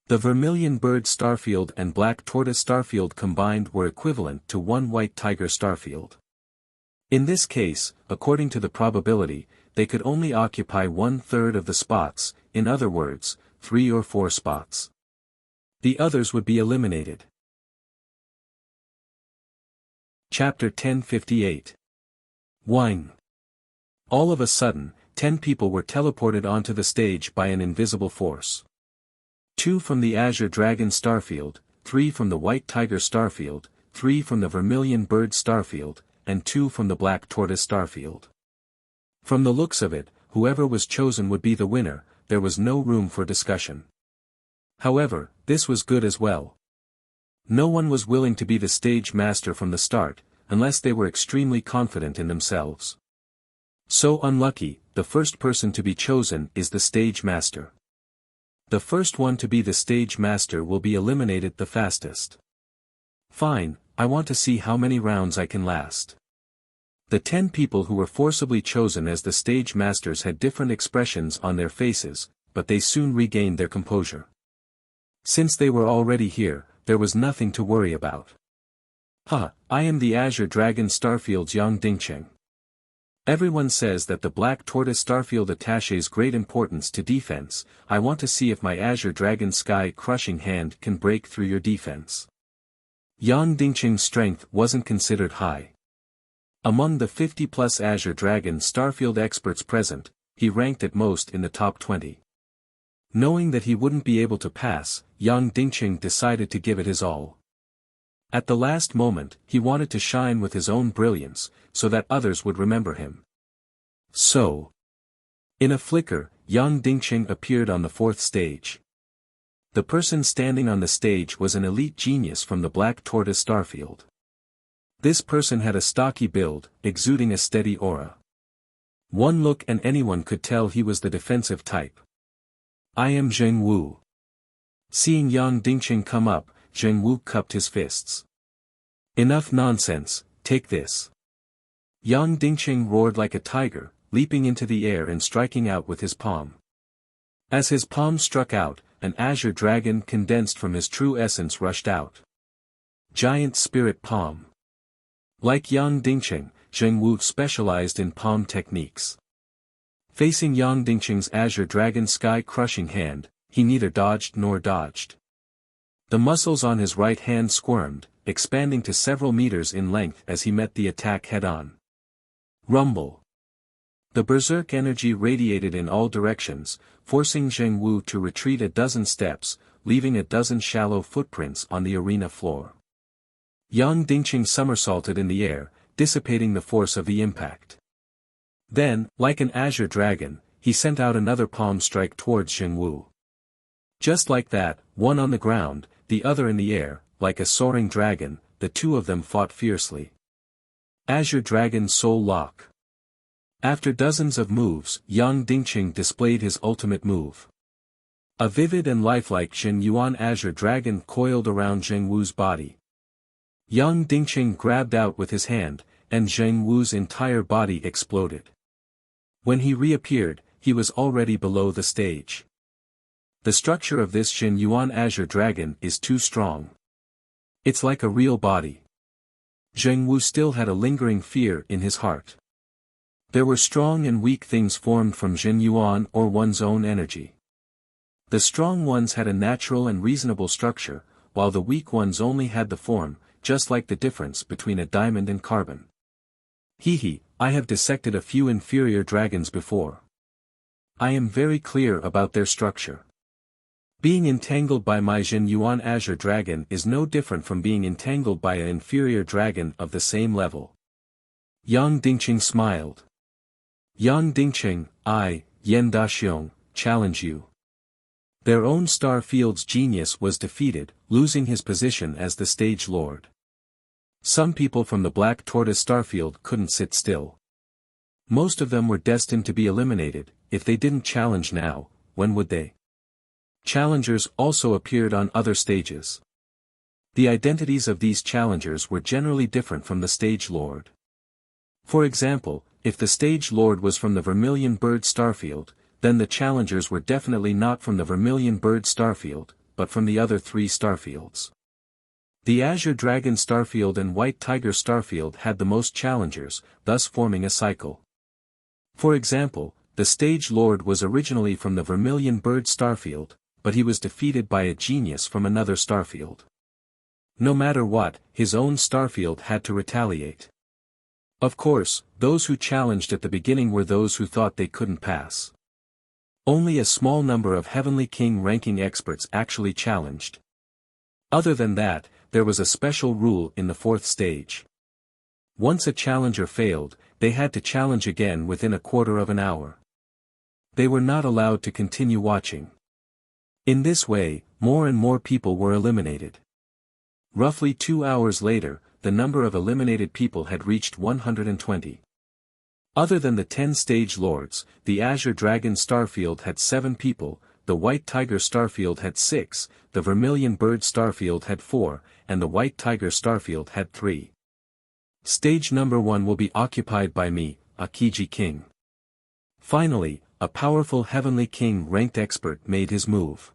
The Vermilion Bird Starfield and Black Tortoise Starfield combined were equivalent to one White Tiger Starfield. In this case, according to the probability, they could only occupy 1/3 of the spots, in other words, 3 or 4 spots. The others would be eliminated. Chapter 1058. Wine. All of a sudden, 10 people were teleported onto the stage by an invisible force. 2 from the Azure Dragon Starfield, 3 from the White Tiger Starfield, 3 from the Vermilion Bird Starfield, and 2 from the Black Tortoise Starfield. From the looks of it, whoever was chosen would be the winner, there was no room for discussion. However, this was good as well. No one was willing to be the stage master from the start, unless they were extremely confident in themselves. So unlucky, the first person to be chosen is the stage master. The first one to be the stage master will be eliminated the fastest. Fine, I want to see how many rounds I can last. The 10 people who were forcibly chosen as the stage masters had different expressions on their faces, but they soon regained their composure. Since they were already here, there was nothing to worry about. I am the Azure Dragon Starfield's Yang Dingcheng. Everyone says that the Black Tortoise Starfield attaches great importance to defense. I want to see if my Azure Dragon Sky Crushing Hand can break through your defense. Yang Dingcheng's strength wasn't considered high. Among the 50+ Azure Dragon Starfield experts present, he ranked at most in the top 20. Knowing that he wouldn't be able to pass, Yang Dingcheng decided to give it his all. At the last moment, he wanted to shine with his own brilliance, so that others would remember him. So, in a flicker, Yang Dingcheng appeared on the 4th stage. The person standing on the stage was an elite genius from the Black Tortoise Starfield. This person had a stocky build, exuding a steady aura. One look and anyone could tell he was the defensive type. I am Zheng Wu. Seeing Yang Dingcheng come up, Zheng Wu cupped his fists. Enough nonsense, take this. Yang Dingcheng roared like a tiger, leaping into the air and striking out with his palm. As his palm struck out, an azure dragon condensed from his true essence rushed out. Giant Spirit Palm. Like Yang Dingcheng, Zheng Wu specialized in palm techniques. Facing Yang Dingcheng's Azure Dragon Sky Crushing Hand, he neither dodged nor dodged. The muscles on his right hand squirmed, expanding to several meters in length as he met the attack head-on. Rumble. The berserk energy radiated in all directions, forcing Zheng Wu to retreat a dozen steps, leaving a dozen shallow footprints on the arena floor. Yang Dingcheng somersaulted in the air, dissipating the force of the impact. Then, like an azure dragon, he sent out another palm strike towards Zheng Wu. Just like that, one on the ground, the other in the air, like a soaring dragon, the two of them fought fiercely. Azure Dragon Soul Lock. After dozens of moves, Yang Dingcheng displayed his ultimate move. A vivid and lifelike Jin Yuan Azure Dragon coiled around Zheng Wu's body. Yang Dingcheng grabbed out with his hand, and Zheng Wu's entire body exploded. When he reappeared, he was already below the stage. The structure of this Jin Yuan Azure Dragon is too strong. It's like a real body. Zheng Wu still had a lingering fear in his heart. There were strong and weak things formed from Jin Yuan or one's own energy. The strong ones had a natural and reasonable structure, while the weak ones only had the form, just like the difference between a diamond and carbon. I have dissected a few inferior dragons before. I am very clear about their structure. Being entangled by my Jin Yuan Azure Dragon is no different from being entangled by an inferior dragon of the same level. Yang Dingqing smiled. Yang Dingqing, I, Yan Daxiong, challenge you. Their own star field's genius was defeated, losing his position as the stage lord. Some people from the Black Tortoise Starfield couldn't sit still. Most of them were destined to be eliminated. If they didn't challenge now, when would they? Challengers also appeared on other stages. The identities of these challengers were generally different from the stage lord. For example, if the stage lord was from the Vermilion Bird Starfield, then the challengers were definitely not from the Vermilion Bird Starfield, but from the other 3 starfields. The Azure Dragon Starfield and White Tiger Starfield had the most challengers, thus forming a cycle. For example, the stage lord was originally from the Vermilion Bird Starfield, but he was defeated by a genius from another starfield. No matter what, his own starfield had to retaliate. Of course, those who challenged at the beginning were those who thought they couldn't pass. Only a small number of Heavenly King ranking experts actually challenged. Other than that, there was a special rule in the 4th stage. Once a challenger failed, they had to challenge again within a quarter of an hour. They were not allowed to continue watching. In this way, more and more people were eliminated. Roughly 2 hours later, the number of eliminated people had reached 120. Other than the 10 stage lords, the Azure Dragon Starfield had 7 people, the White Tiger Starfield had 6, the Vermilion Bird Starfield had 4, and the White Tiger Starfield had 3. Stage number 1 will be occupied by me, Akiji King. Finally, a powerful Heavenly King ranked expert made his move.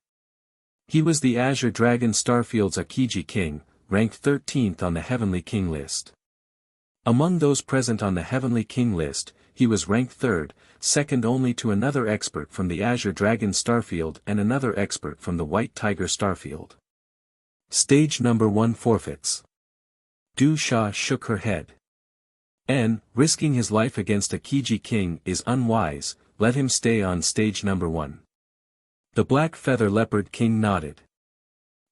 He was the Azure Dragon Starfield's Akiji King, ranked 13th on the Heavenly King list. Among those present on the Heavenly King list, he was ranked 3rd, second only to another expert from the Azure Dragon Starfield and another expert from the White Tiger Starfield. Stage number 1 forfeits. Du Sha shook her head. Risking his life against Akiji King is unwise, let him stay on stage number 1. The Black Feather Leopard King nodded.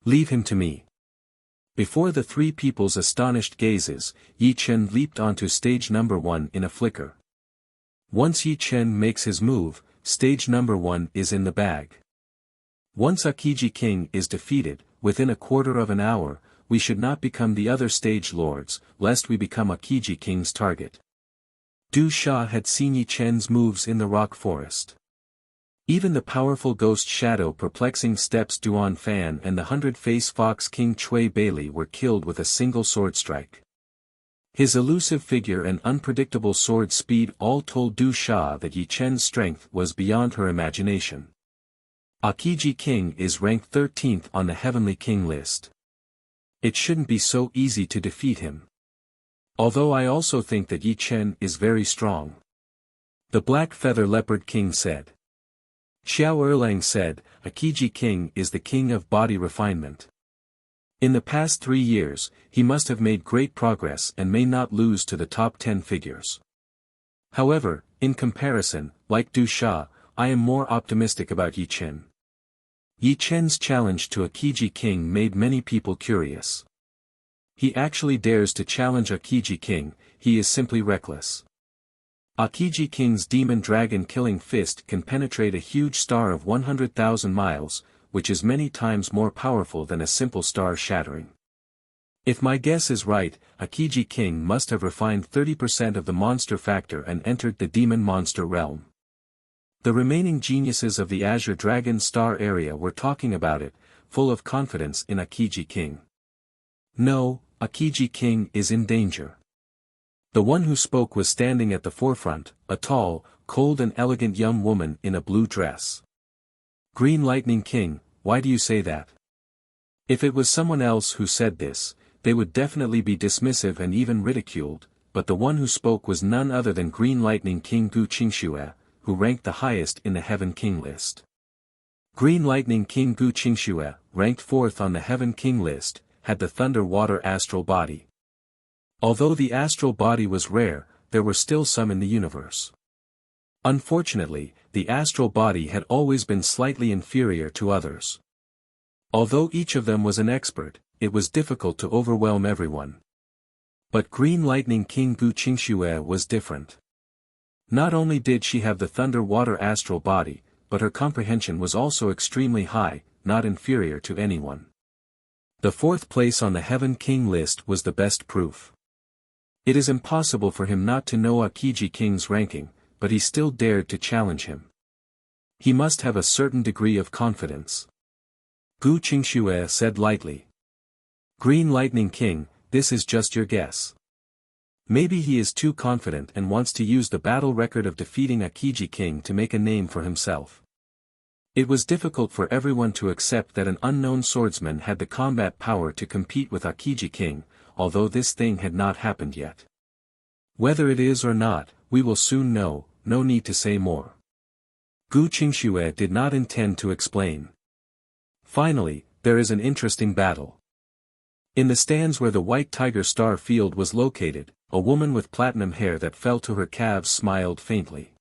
Leave him to me. Before the 3 people's astonished gazes, Yi Chen leaped onto stage number 1 in a flicker. Once Yi Chen makes his move, stage number 1 is in the bag. Once Akiji King is defeated, within a quarter of an hour, we should not become the other stage lords, lest we become Akiji King's target. Du Sha had seen Yi Chen's moves in the rock forest. Even the powerful ghost shadow perplexing steps Duan Fan and the 100-face fox King Chui Bailey were killed with a single sword strike. His elusive figure and unpredictable sword speed all told Du Sha that Yi Chen's strength was beyond her imagination. Akiji King is ranked 13th on the Heavenly King list. It shouldn't be so easy to defeat him. Although I also think that Yi Chen is very strong. The Black Feather Leopard King said. Xiao Erlang said, Akiji King is the king of body refinement. In the past 3 years, he must have made great progress and may not lose to the top 10 figures. However, in comparison, like Du Sha, I am more optimistic about Yi Chen. Yi Chen's challenge to Akiji King made many people curious. He actually dares to challenge Akiji King, he is simply reckless. Akiji King's demon dragon killing fist can penetrate a huge star of 100,000 miles, which is many times more powerful than a simple star shattering. If my guess is right, Akiji King must have refined 30% of the monster factor and entered the demon monster realm. The remaining geniuses of the Azure Dragon Star area were talking about it, full of confidence in Akiji King. No, Akiji King is in danger. The one who spoke was standing at the forefront, a tall, cold and elegant young woman in a blue dress. Green Lightning King, why do you say that? If it was someone else who said this, they would definitely be dismissive and even ridiculed, but the one who spoke was none other than Green Lightning King Gu Qingxue, who ranked the highest in the Heaven King list. Green Lightning King Gu Qingxue, ranked 4th on the Heaven King list, had the Thunder Water astral body. Although the astral body was rare, there were still some in the universe. Unfortunately, the astral body had always been slightly inferior to others. Although each of them was an expert, it was difficult to overwhelm everyone. But Green Lightning King Gu Qingxue was different. Not only did she have the Thunder Water astral body, but her comprehension was also extremely high, not inferior to anyone. The fourth place on the Heaven King list was the best proof. It is impossible for him not to know Akiji King's ranking, but he still dared to challenge him. He must have a certain degree of confidence. Gu Qingxue said lightly. Green Lightning King, this is just your guess. Maybe he is too confident and wants to use the battle record of defeating Akiji King to make a name for himself. It was difficult for everyone to accept that an unknown swordsman had the combat power to compete with Akiji King, although this thing had not happened yet. Whether it is or not, we will soon know, no need to say more. Gu Qingxue did not intend to explain. Finally, there is an interesting battle. In the stands where the White Tiger Star Field was located, a woman with platinum hair that fell to her calves smiled faintly.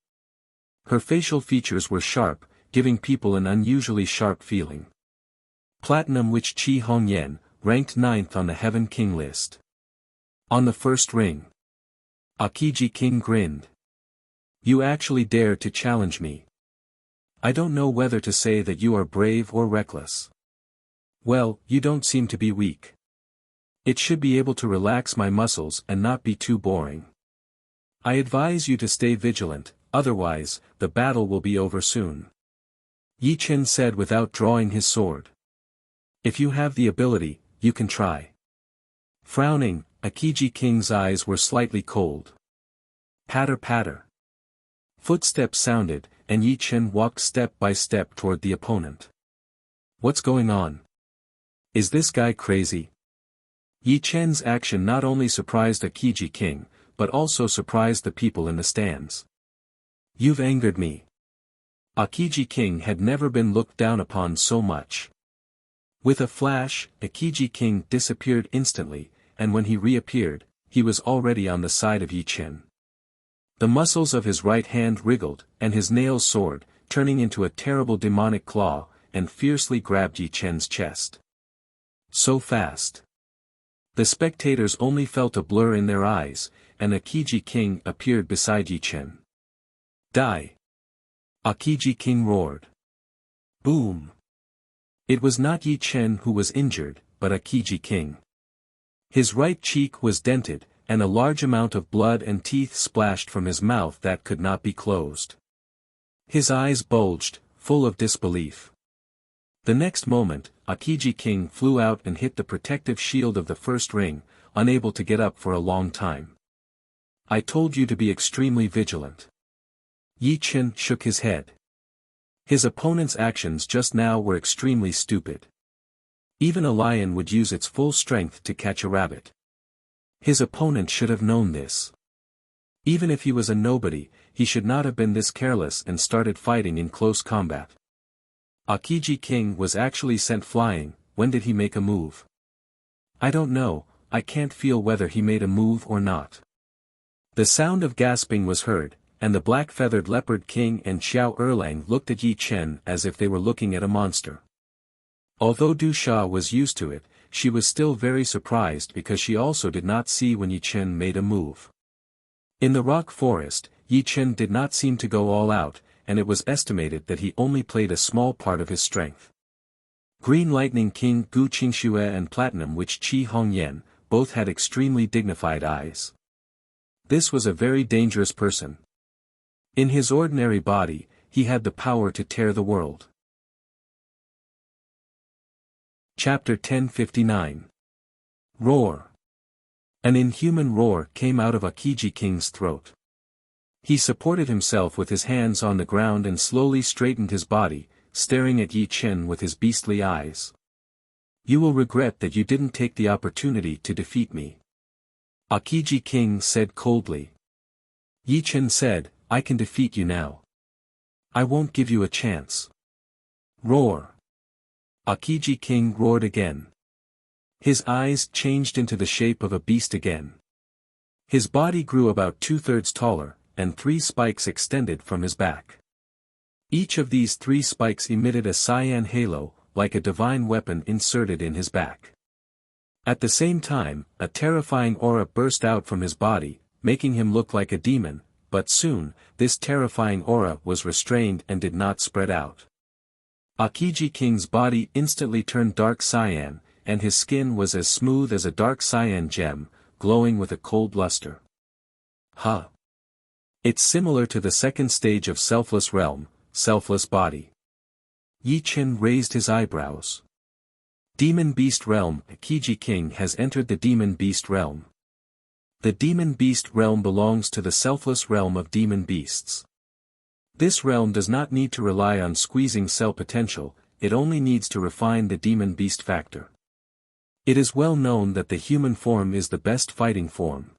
Her facial features were sharp, giving people an unusually sharp feeling. Platinum Witch Qi Hongyan, ranked 9th on the Heaven King list. On the first ring. Akiji King grinned. You actually dare to challenge me. I don't know whether to say that you are brave or reckless. Well, you don't seem to be weak. It should be able to relax my muscles and not be too boring. I advise you to stay vigilant, otherwise, the battle will be over soon. Yi Chen said without drawing his sword. If you have the ability, you can try. Frowning, Akiji King's eyes were slightly cold. Patter patter. Footsteps sounded, and Yi Chen walked step by step toward the opponent. What's going on? Is this guy crazy? Yi Chen's action not only surprised Akiji King, but also surprised the people in the stands. You've angered me. Akiji King had never been looked down upon so much. With a flash, Akiji King disappeared instantly, and when he reappeared, he was already on the side of Yi Chen. The muscles of his right hand wriggled, and his nails soared, turning into a terrible demonic claw, and fiercely grabbed Yi Chen's chest. So fast. The spectators only felt a blur in their eyes, and Akiji King appeared beside Yi Chen. Die! Akiji King roared. Boom! It was not Yi Chen who was injured, but Akiji King. His right cheek was dented, and a large amount of blood and teeth splashed from his mouth that could not be closed. His eyes bulged, full of disbelief. The next moment, Akiji King flew out and hit the protective shield of the first ring, unable to get up for a long time. I told you to be extremely vigilant. Yi Chen shook his head. His opponent's actions just now were extremely stupid. Even a lion would use its full strength to catch a rabbit. His opponent should have known this. Even if he was a nobody, he should not have been this careless and started fighting in close combat. Akiji King was actually sent flying. When did he make a move? I don't know, I can't feel whether he made a move or not. The sound of gasping was heard, and the black-feathered leopard king and Xiao Erlang looked at Yi Chen as if they were looking at a monster. Although Du Sha was used to it, she was still very surprised because she also did not see when Yi Chen made a move. In the rock forest, Yi Chen did not seem to go all out, and it was estimated that he only played a small part of his strength. Green Lightning King Gu Qingxue and Platinum Witch Qi Hongyan both had extremely dignified eyes. This was a very dangerous person. In his ordinary body, he had the power to tear the world. Chapter 1059. Roar. An inhuman roar came out of Akiji King's throat. He supported himself with his hands on the ground and slowly straightened his body, staring at Yi Chen with his beastly eyes. You will regret that you didn't take the opportunity to defeat me. Akiji King said coldly. Yi Chen said, I can defeat you now. I won't give you a chance. Roar. Akiji King roared again. His eyes changed into the shape of a beast again. His body grew about 2/3 taller, and 3 spikes extended from his back. Each of these 3 spikes emitted a cyan halo, like a divine weapon inserted in his back. At the same time, a terrifying aura burst out from his body, making him look like a demon, but soon, this terrifying aura was restrained and did not spread out. Akiji King's body instantly turned dark cyan, and his skin was as smooth as a dark cyan gem, glowing with a cold luster. Huh. It's similar to the second stage of Selfless Realm, Selfless Body. Yi Chen raised his eyebrows. Demon Beast Realm. Akiji King has entered the Demon Beast Realm. The Demon Beast Realm belongs to the Selfless Realm of Demon Beasts. This realm does not need to rely on squeezing cell potential, it only needs to refine the Demon Beast factor. It is well known that the human form is the best fighting form.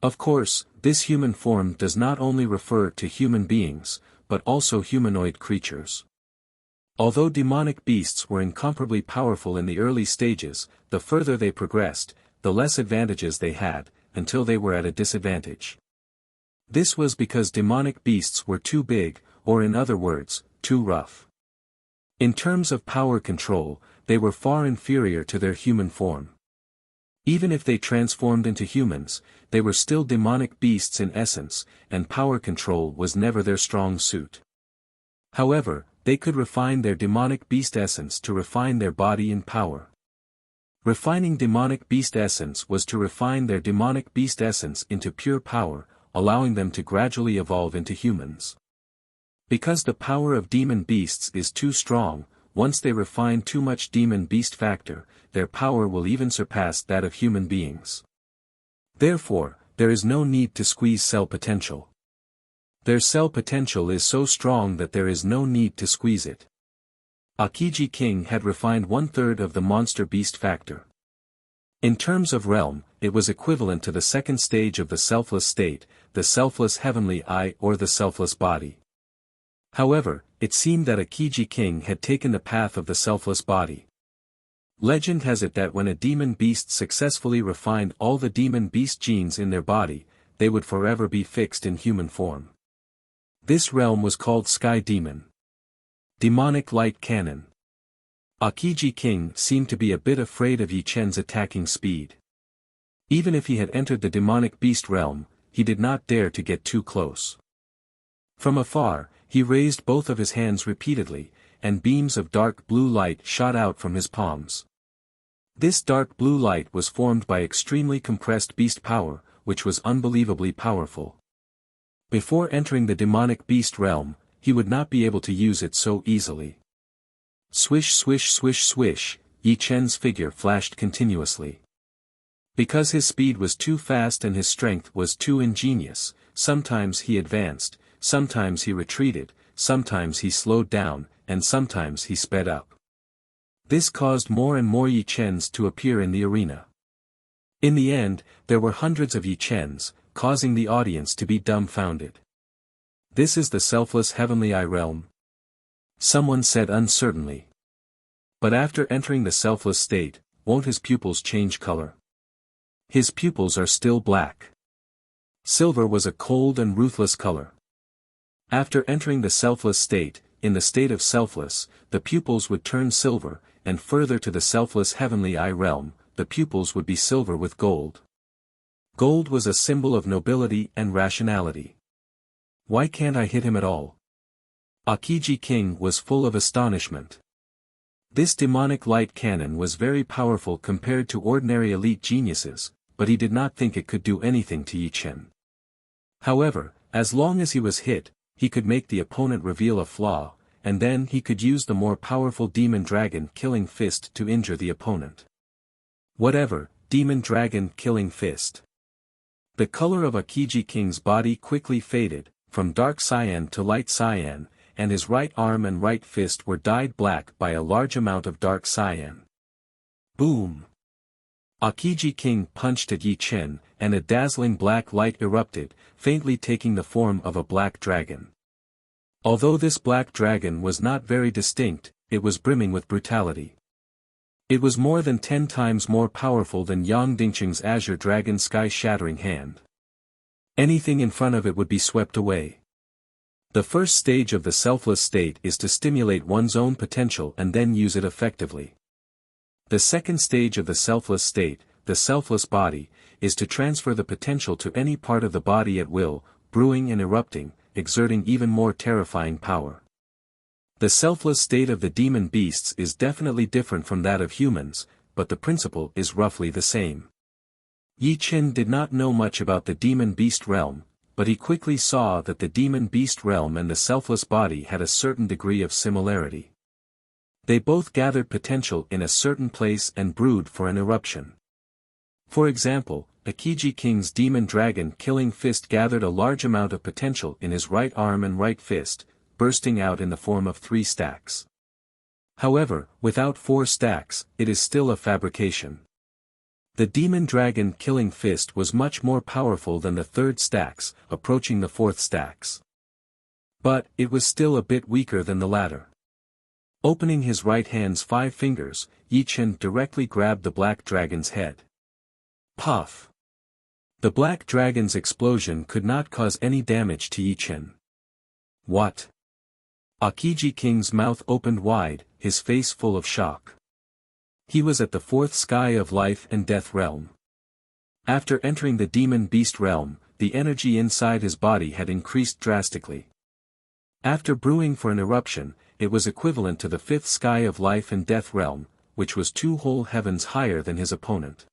Of course, this human form does not only refer to human beings, but also humanoid creatures. Although demonic beasts were incomparably powerful in the early stages, the further they progressed, the less advantages they had, until they were at a disadvantage. This was because demonic beasts were too big, or in other words, too rough. In terms of power control, they were far inferior to their human form. Even if they transformed into humans, they were still demonic beasts in essence, and power control was never their strong suit. However, they could refine their demonic beast essence to refine their body in power. Refining demonic beast essence was to refine their demonic beast essence into pure power, allowing them to gradually evolve into humans. Because the power of demon beasts is too strong, once they refine too much demon beast factor, their power will even surpass that of human beings. Therefore, there is no need to squeeze cell potential. Their cell potential is so strong that there is no need to squeeze it. Akiji King had refined 1/3 of the monster beast factor. In terms of realm, it was equivalent to the second stage of the selfless state, the selfless heavenly eye or the selfless body. However, it seemed that Akiji King had taken the path of the selfless body. Legend has it that when a demon beast successfully refined all the demon beast genes in their body, they would forever be fixed in human form. This realm was called Sky Demon. Demonic Light Cannon. Akiji King seemed to be a bit afraid of Yi Chen's attacking speed. Even if he had entered the demonic beast realm, he did not dare to get too close. From afar, he raised both of his hands repeatedly, and beams of dark blue light shot out from his palms. This dark blue light was formed by extremely compressed beast power, which was unbelievably powerful. Before entering the demonic beast realm, he would not be able to use it so easily. Swish swish swish swish, Yi Chen's figure flashed continuously. Because his speed was too fast and his strength was too ingenious, sometimes he advanced, sometimes he retreated, sometimes he slowed down, and sometimes he sped up. This caused more and more Yi Chens to appear in the arena. In the end, there were hundreds of Yi Chens, causing the audience to be dumbfounded. This is the selfless heavenly eye realm? Someone said uncertainly. But after entering the selfless state, won't his pupils change color? His pupils are still black. Silver was a cold and ruthless color. After entering the selfless state, in the state of selfless, the pupils would turn silver, and further to the selfless heavenly eye realm, the pupils would be silver with gold. Gold was a symbol of nobility and rationality. Why can't I hit him at all? Akiji King was full of astonishment. This demonic light cannon was very powerful compared to ordinary elite geniuses, but he did not think it could do anything to Yi Chen. However, as long as he was hit, he could make the opponent reveal a flaw, and then he could use the more powerful demon dragon killing fist to injure the opponent. Whatever, demon dragon killing fist. The color of Akiji King's body quickly faded, from dark cyan to light cyan, and his right arm and right fist were dyed black by a large amount of dark cyan. Boom! Akiji King punched at Yi Chen, and a dazzling black light erupted, faintly taking the form of a black dragon. Although this black dragon was not very distinct, it was brimming with brutality. It was more than 10 times more powerful than Yang Dingqing's Azure Dragon sky-shattering hand. Anything in front of it would be swept away. The first stage of the selfless state is to stimulate one's own potential and then use it effectively. The second stage of the selfless state, the selfless body, is to transfer the potential to any part of the body at will, brewing and erupting, exerting even more terrifying power. The selfless state of the demon beasts is definitely different from that of humans, but the principle is roughly the same. Yi Chen did not know much about the demon beast realm, but he quickly saw that the demon beast realm and the selfless body had a certain degree of similarity. They both gathered potential in a certain place and brewed for an eruption. For example, Akiji King's demon dragon killing fist gathered a large amount of potential in his right arm and right fist, bursting out in the form of 3 stacks. However, without 4 stacks, it is still a fabrication. The demon dragon killing fist was much more powerful than the 3rd stacks, approaching the 4th stacks. But, it was still a bit weaker than the latter. Opening his right hand's 5 fingers, Yi Chen directly grabbed the black dragon's head. Puff! The black dragon's explosion could not cause any damage to Yi Chen. What? Akiji King's mouth opened wide, his face full of shock. He was at the 4th sky of life and death realm. After entering the demon beast realm, the energy inside his body had increased drastically. After brewing for an eruption, it was equivalent to the 5th sky of life and death realm, which was 2 whole heavens higher than his opponent.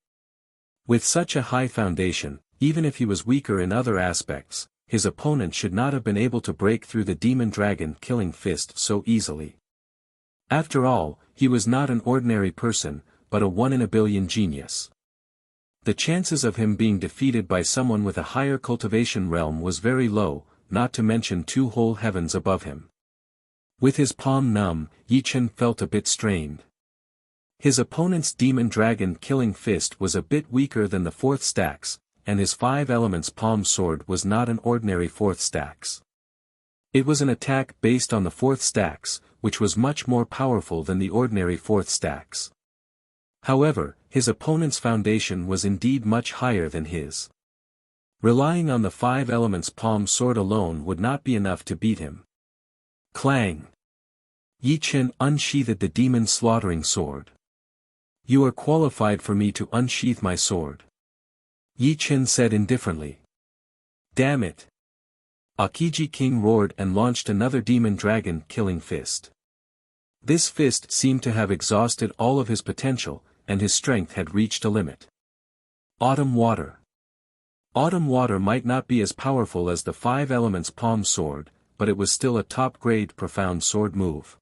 With such a high foundation, even if he was weaker in other aspects, his opponent should not have been able to break through the demon dragon killing fist so easily. After all, he was not an ordinary person, but a 1 in a billion genius. The chances of him being defeated by someone with a higher cultivation realm was very low, not to mention 2 whole heavens above him. With his palm numb, Yi Chen felt a bit strained. His opponent's demon dragon killing fist was a bit weaker than the 4th stacks, and his 5 elements palm sword was not an ordinary 4th stacks. It was an attack based on the 4th stacks, which was much more powerful than the ordinary 4th stacks. However, his opponent's foundation was indeed much higher than his. Relying on the 5 elements palm sword alone would not be enough to beat him. Clang! Yi Chen unsheathed the demon slaughtering sword. You are qualified for me to unsheath my sword. Yi Chen said indifferently. Damn it! Akiji King roared and launched another demon dragon killing fist. This fist seemed to have exhausted all of his potential, and his strength had reached a limit. Autumn water. Autumn water might not be as powerful as the 5 elements palm sword, but it was still a top-grade profound sword move.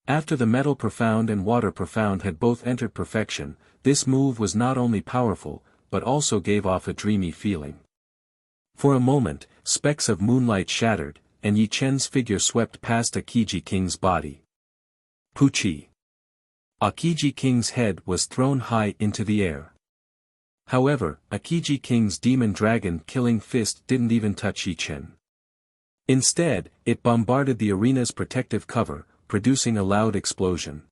After the metal profound and water profound had both entered perfection, this move was not only powerful, but also gave off a dreamy feeling. For a moment, specks of moonlight shattered, and Yi Chen's figure swept past Akiji King's body. Puchi! Akiji King's head was thrown high into the air. However, Akiji King's demon dragon killing fist didn't even touch Yi Chen. Instead, it bombarded the arena's protective cover, producing a loud explosion.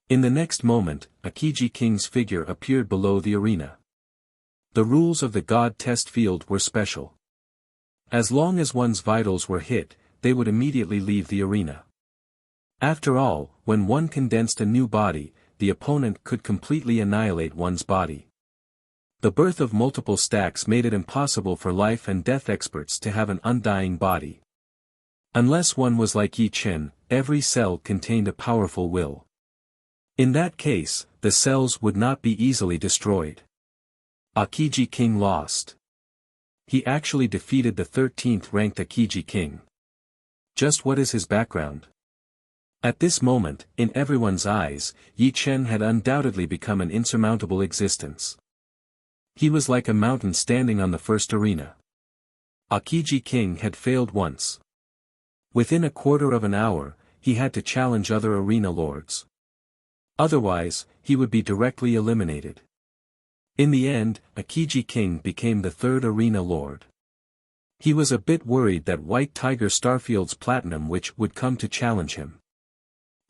In the next moment, Akiji King's figure appeared below the arena. The rules of the God test field were special. As long as one's vitals were hit, they would immediately leave the arena. After all, when one condensed a new body, the opponent could completely annihilate one's body. The birth of multiple stacks made it impossible for life and death experts to have an undying body. Unless one was like Yi Chen, every cell contained a powerful will. In that case, the cells would not be easily destroyed. Akiji King lost. He actually defeated the 13th ranked Akiji King. Just what is his background? At this moment, in everyone's eyes, Yi Chen had undoubtedly become an insurmountable existence. He was like a mountain standing on the first arena. Akiji King had failed once. Within a quarter of an hour, he had to challenge other arena lords. Otherwise, he would be directly eliminated. In the end, Akiji King became the 3rd arena lord. He was a bit worried that White Tiger Starfield's Platinum Witch would come to challenge him.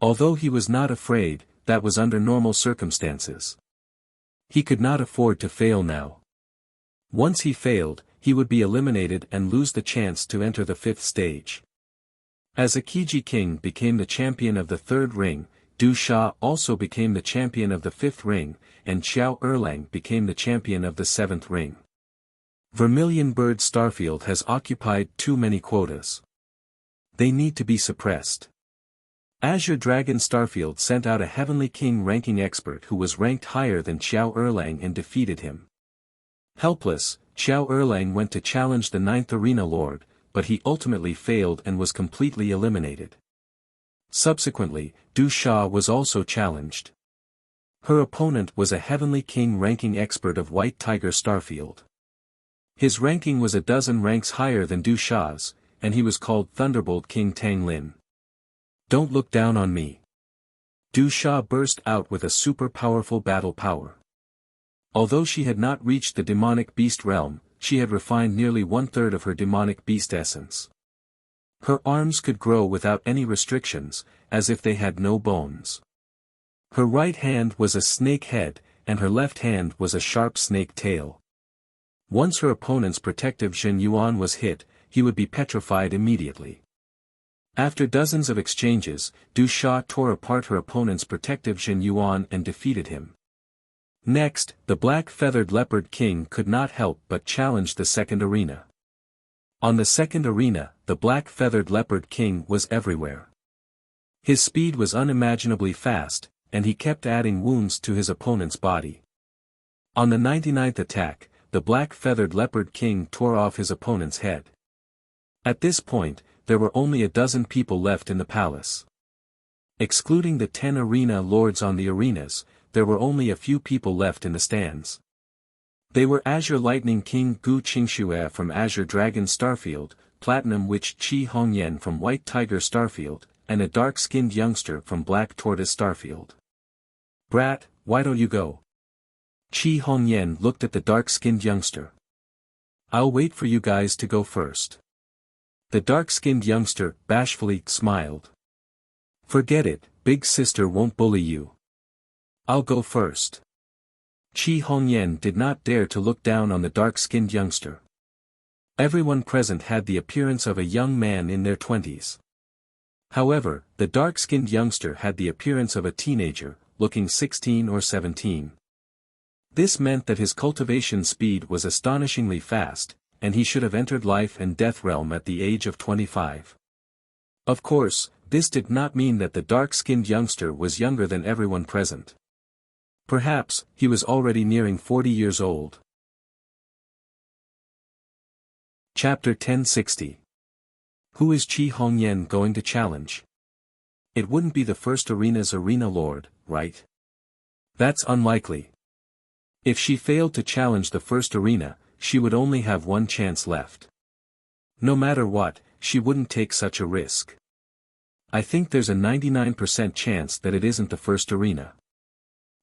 Although he was not afraid, that was under normal circumstances. He could not afford to fail now. Once he failed, he would be eliminated and lose the chance to enter the 5th stage. As Akiji King became the champion of the 3rd ring, Du Sha also became the champion of the 5th ring, and Xiao Erlang became the champion of the 7th ring. Vermilion Bird Starfield has occupied too many quotas. They need to be suppressed. Azure Dragon Starfield sent out a Heavenly King ranking expert who was ranked higher than Xiao Erlang and defeated him. Helpless, Xiao Erlang went to challenge the 9th Arena Lord, but he ultimately failed and was completely eliminated. Subsequently, Du Sha was also challenged. Her opponent was a Heavenly King ranking expert of White Tiger Starfield. His ranking was a dozen ranks higher than Du Sha's, and he was called Thunderbolt King Tang Lin. Don't look down on me. Du Sha burst out with a super powerful battle power. Although she had not reached the demonic beast realm, she had refined nearly 1/3 of her demonic beast essence. Her arms could grow without any restrictions, as if they had no bones. Her right hand was a snake head, and her left hand was a sharp snake tail. Once her opponent's protective Zhen Yuan was hit, he would be petrified immediately. After dozens of exchanges, Du Sha tore apart her opponent's protective Zhen Yuan and defeated him. Next, the Black Feathered Leopard King could not help but challenge the 2nd arena. On the 2nd arena, the Black Feathered Leopard King was everywhere. His speed was unimaginably fast, and he kept adding wounds to his opponent's body. On the 99th attack, the Black Feathered Leopard King tore off his opponent's head. At this point, there were only a dozen people left in the palace. Excluding the 10 arena lords on the arenas, there were only a few people left in the stands. They were Azure Lightning King Gu Qingxue from Azure Dragon Starfield, Platinum Witch Qi Hongyan from White Tiger Starfield, and a dark-skinned youngster from Black Tortoise Starfield. Brat, why don't you go? Qi Hongyan looked at the dark-skinned youngster. I'll wait for you guys to go first. The dark-skinned youngster bashfully smiled. Forget it, big sister won't bully you. I'll go first. Qi Hongyan did not dare to look down on the dark-skinned youngster. Everyone present had the appearance of a young man in their 20s. However, the dark-skinned youngster had the appearance of a teenager, looking 16 or 17. This meant that his cultivation speed was astonishingly fast, and he should have entered life and death realm at the age of 25. Of course, this did not mean that the dark-skinned youngster was younger than everyone present. Perhaps, he was already nearing 40 years old. Chapter 1060. Who is Qi Hongyan going to challenge? It wouldn't be the 1st arena's arena lord, right? That's unlikely. If she failed to challenge the 1st arena, she would only have one chance left. No matter what, she wouldn't take such a risk. I think there's a 99% chance that it isn't the 1st arena.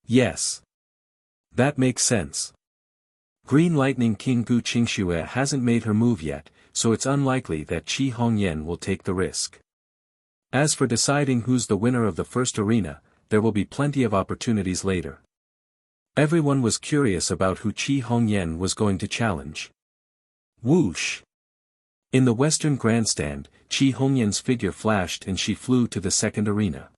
Yes. That makes sense. Green Lightning King Gu Qingxue hasn't made her move yet, so it's unlikely that Qi Hongyan will take the risk. As for deciding who's the winner of the 1st arena, there will be plenty of opportunities later. Everyone was curious about who Qi Hongyan was going to challenge. Whoosh! In the western grandstand, Qi Hongyan's figure flashed and she flew to the 2nd arena.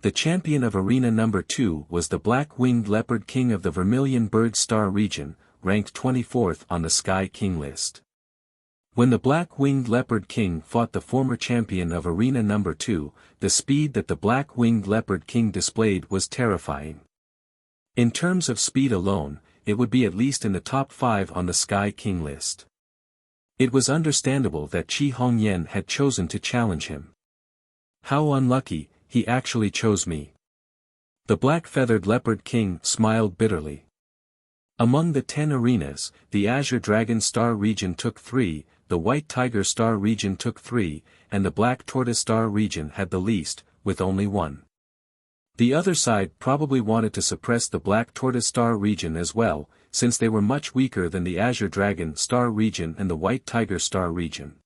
The champion of Arena number 2 was the Black-Winged Leopard King of the Vermilion Bird Star region, ranked 24th on the Sky King list. When the Black-Winged Leopard King fought the former champion of Arena number 2, the speed that the Black-Winged Leopard King displayed was terrifying. In terms of speed alone, it would be at least in the top 5 on the Sky King list. It was understandable that Qi Hongyan had chosen to challenge him. How unlucky, he actually chose me. The Black-Feathered Leopard King smiled bitterly. Among the 10 arenas, the Azure Dragon Star region took 3, the White Tiger Star region took 3, and the Black Tortoise Star region had the least, with only 1. The other side probably wanted to suppress the Black Tortoise Star region as well, since they were much weaker than the Azure Dragon Star region and the White Tiger Star region.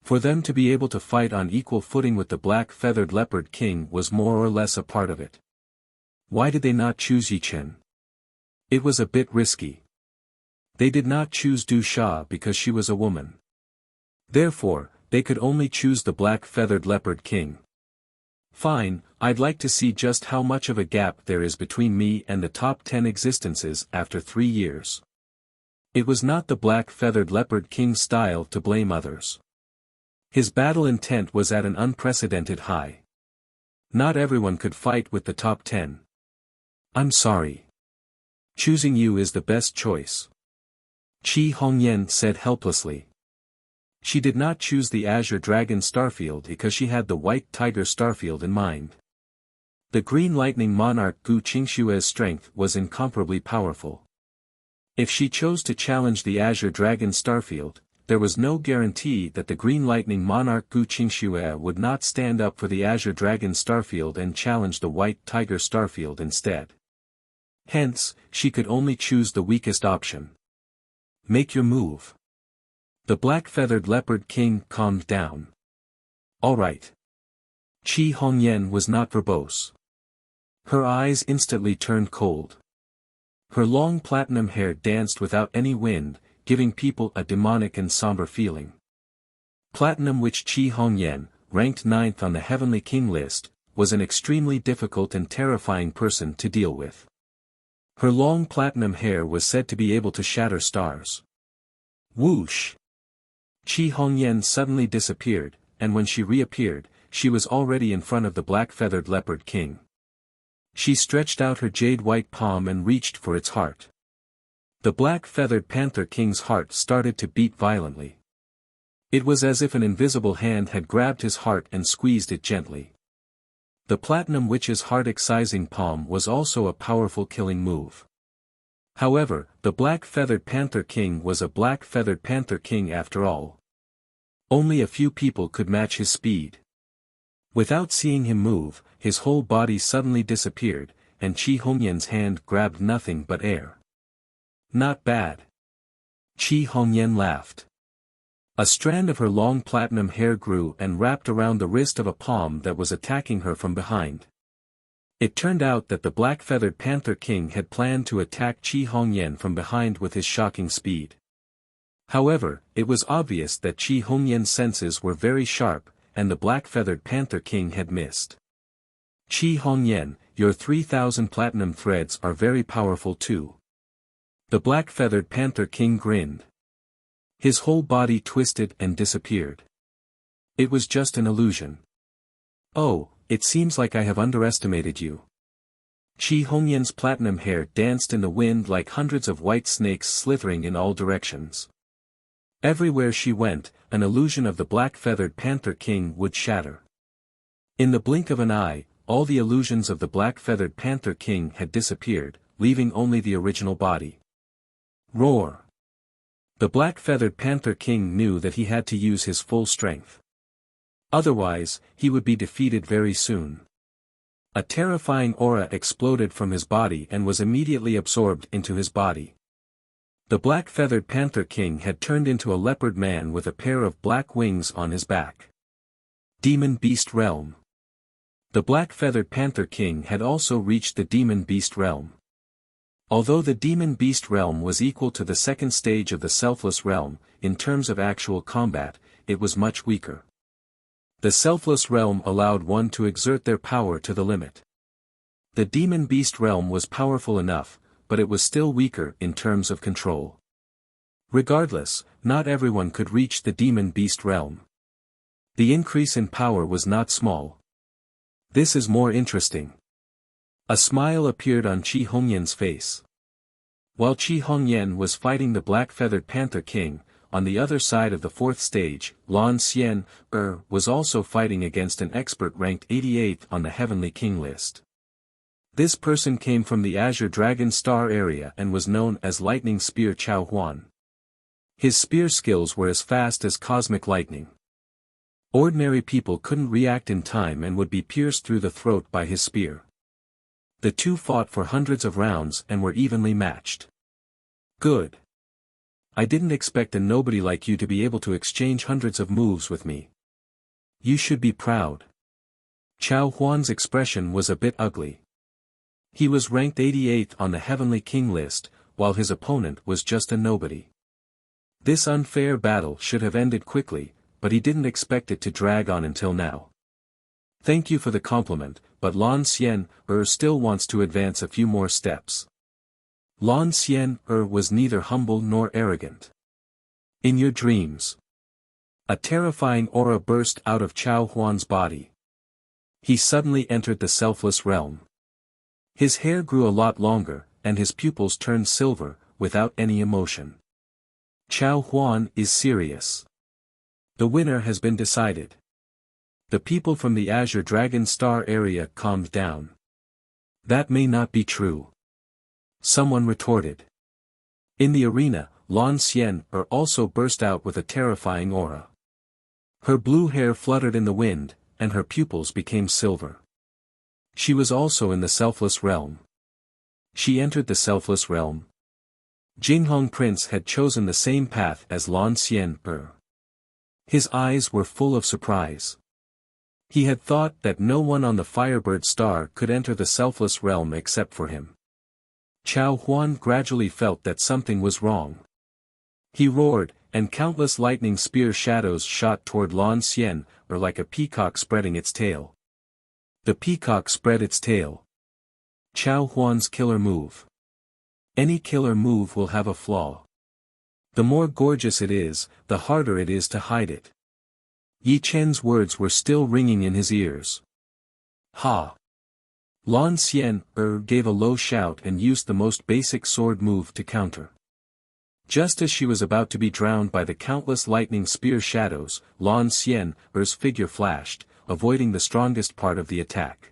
For them to be able to fight on equal footing with the Black-Feathered Leopard King was more or less a part of it. Why did they not choose Yi Chen? It was a bit risky. They did not choose Du Sha because she was a woman. Therefore, they could only choose the Black-Feathered Leopard King. Fine, I'd like to see just how much of a gap there is between me and the top 10 existences after 3 years. It was not the black-feathered leopard king's style to blame others. His battle intent was at an unprecedented high. Not everyone could fight with the top 10. I'm sorry. Choosing you is the best choice. Qi Hongyan said helplessly. She did not choose the Azure Dragon Starfield because she had the White Tiger Starfield in mind. The Green Lightning Monarch Gu Qingshue's strength was incomparably powerful. If she chose to challenge the Azure Dragon Starfield, there was no guarantee that the Green Lightning Monarch Gu Qingxue would not stand up for the Azure Dragon Starfield and challenge the White Tiger Starfield instead. Hence, she could only choose the weakest option. Make your move. The black-feathered leopard king calmed down. All right. Qi Hongyan was not verbose. Her eyes instantly turned cold. Her long platinum hair danced without any wind, giving people a demonic and somber feeling. Platinum, which Qi Hongyan, ranked 9th on the Heavenly King list, was an extremely difficult and terrifying person to deal with. Her long platinum hair was said to be able to shatter stars. Whoosh! Qi Hongyan suddenly disappeared, and when she reappeared, she was already in front of the black-feathered leopard king. She stretched out her jade-white palm and reached for its heart. The black-feathered panther king's heart started to beat violently. It was as if an invisible hand had grabbed his heart and squeezed it gently. The platinum witch's heart-excising palm was also a powerful killing move. However, the black-feathered panther king was a black-feathered panther king after all. Only a few people could match his speed. Without seeing him move, his whole body suddenly disappeared, and Qi Hongyan's hand grabbed nothing but air. Not bad. Qi Hongyan laughed. A strand of her long platinum hair grew and wrapped around the wrist of a palm that was attacking her from behind. It turned out that the black-feathered panther king had planned to attack Qi Hongyan from behind with his shocking speed. However, it was obvious that Qi Hongyan's senses were very sharp, and the black-feathered panther king had missed. Qi Hongyan, your 3,000 platinum threads are very powerful too. The black-feathered panther king grinned. His whole body twisted and disappeared. It was just an illusion. Oh, it seems like I have underestimated you. Qi Hongyan's platinum hair danced in the wind like hundreds of white snakes slithering in all directions. Everywhere she went, an illusion of the black-feathered panther king would shatter. In the blink of an eye, all the illusions of the black-feathered panther king had disappeared, leaving only the original body. Roar! The black-feathered panther king knew that he had to use his full strength. Otherwise, he would be defeated very soon. A terrifying aura exploded from his body and was immediately absorbed into his body. The black-feathered panther king had turned into a leopard man with a pair of black wings on his back. Demon Beast Realm. The black-feathered panther king had also reached the Demon Beast Realm. Although the Demon Beast Realm was equal to the second stage of the Selfless Realm, in terms of actual combat, it was much weaker. The Selfless Realm allowed one to exert their power to the limit. The Demon Beast Realm was powerful enough, but it was still weaker in terms of control. Regardless, not everyone could reach the Demon Beast Realm. The increase in power was not small. This is more interesting. A smile appeared on Qi Hongyan's face. While Qi Hongyan was fighting the black-feathered panther king, on the other side of the fourth stage, Lan Xian was also fighting against an expert ranked 88th on the Heavenly King list. This person came from the Azure Dragon Star area and was known as Lightning Spear Chao Huan. His spear skills were as fast as cosmic lightning. Ordinary people couldn't react in time and would be pierced through the throat by his spear. The two fought for hundreds of rounds and were evenly matched. Good. I didn't expect a nobody like you to be able to exchange hundreds of moves with me. You should be proud. Chao Huan's expression was a bit ugly. He was ranked 88th on the Heavenly King list, while his opponent was just a nobody. This unfair battle should have ended quickly, but he didn't expect it to drag on until now. Thank you for the compliment, but Lan Xian still wants to advance a few more steps. Lan Xian was neither humble nor arrogant. In your dreams. A terrifying aura burst out of Chao Huan's body. He suddenly entered the selfless realm. His hair grew a lot longer, and his pupils turned silver, without any emotion. Chao Huan is serious. The winner has been decided. The people from the Azure Dragon Star area calmed down. That may not be true. Someone retorted. In the arena, Lan Xian also burst out with a terrifying aura. Her blue hair fluttered in the wind, and her pupils became silver. She was also in the selfless realm. She entered the selfless realm. Jinghong Prince had chosen the same path as Lan Xian. His eyes were full of surprise. He had thought that no one on the Firebird Star could enter the selfless realm except for him. Chao Huan gradually felt that something was wrong. He roared, and countless lightning spear shadows shot toward Lan Xian, like a peacock spreading its tail. The peacock spread its tail. Chao Huan's killer move. Any killer move will have a flaw. The more gorgeous it is, the harder it is to hide it. Yi Chen's words were still ringing in his ears. Ha! Lan Xian gave a low shout and used the most basic sword move to counter. Just as she was about to be drowned by the countless lightning spear shadows, Lan Xian's figure flashed, avoiding the strongest part of the attack.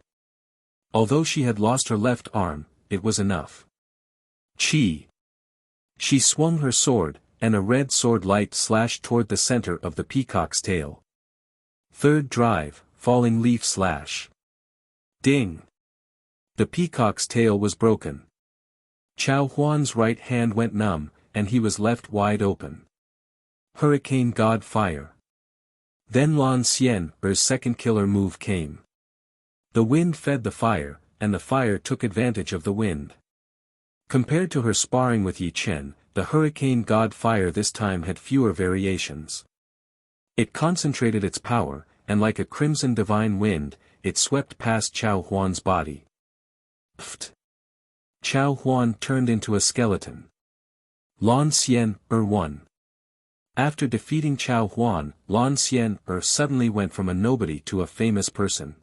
Although she had lost her left arm, it was enough. Chi! She swung her sword, and a red sword light slashed toward the center of the peacock's tail. Third drive, falling leaf slash. Ding! The peacock's tail was broken. Chao Huan's right hand went numb, and he was left wide open. Hurricane God Fire. Then Lan Xian's second killer move came. The wind fed the fire, and the fire took advantage of the wind. Compared to her sparring with Yi Chen, the Hurricane God Fire this time had fewer variations. It concentrated its power, and like a crimson divine wind, it swept past Chao Huan's body. Pfft! Chao Huan turned into a skeleton. Lan Xian won. After defeating Chao Huan, Lan Xian suddenly went from a nobody to a famous person.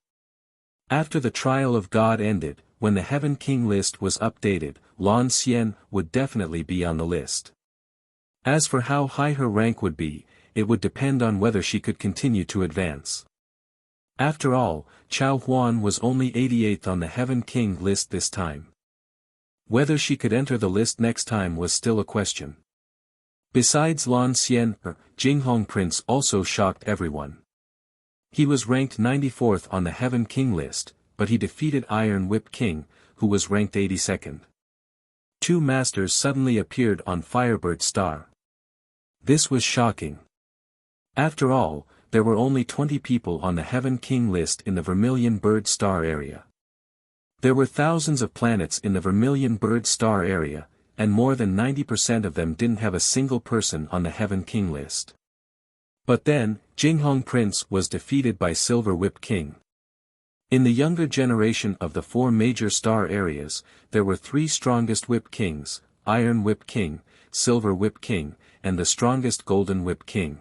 After the trial of God ended, when the Heaven King list was updated, Lan Xian would definitely be on the list. As for how high her rank would be, it would depend on whether she could continue to advance. After all, Chao Huan was only 88th on the Heaven King list this time. Whether she could enter the list next time was still a question. Besides Lan Xian, Jinghong Prince also shocked everyone. He was ranked 94th on the Heaven King list, but he defeated Iron Whip King, who was ranked 82nd. Two masters suddenly appeared on Firebird Star. This was shocking. After all, there were only 20 people on the Heaven King list in the Vermilion Bird Star area. There were thousands of planets in the Vermilion Bird Star area, and more than 90% of them didn't have a single person on the Heaven King list. But then, Jinghong Prince was defeated by Silver Whip King. In the younger generation of the four major star areas, there were three strongest Whip Kings, Iron Whip King, Silver Whip King, and the strongest Golden Whip King.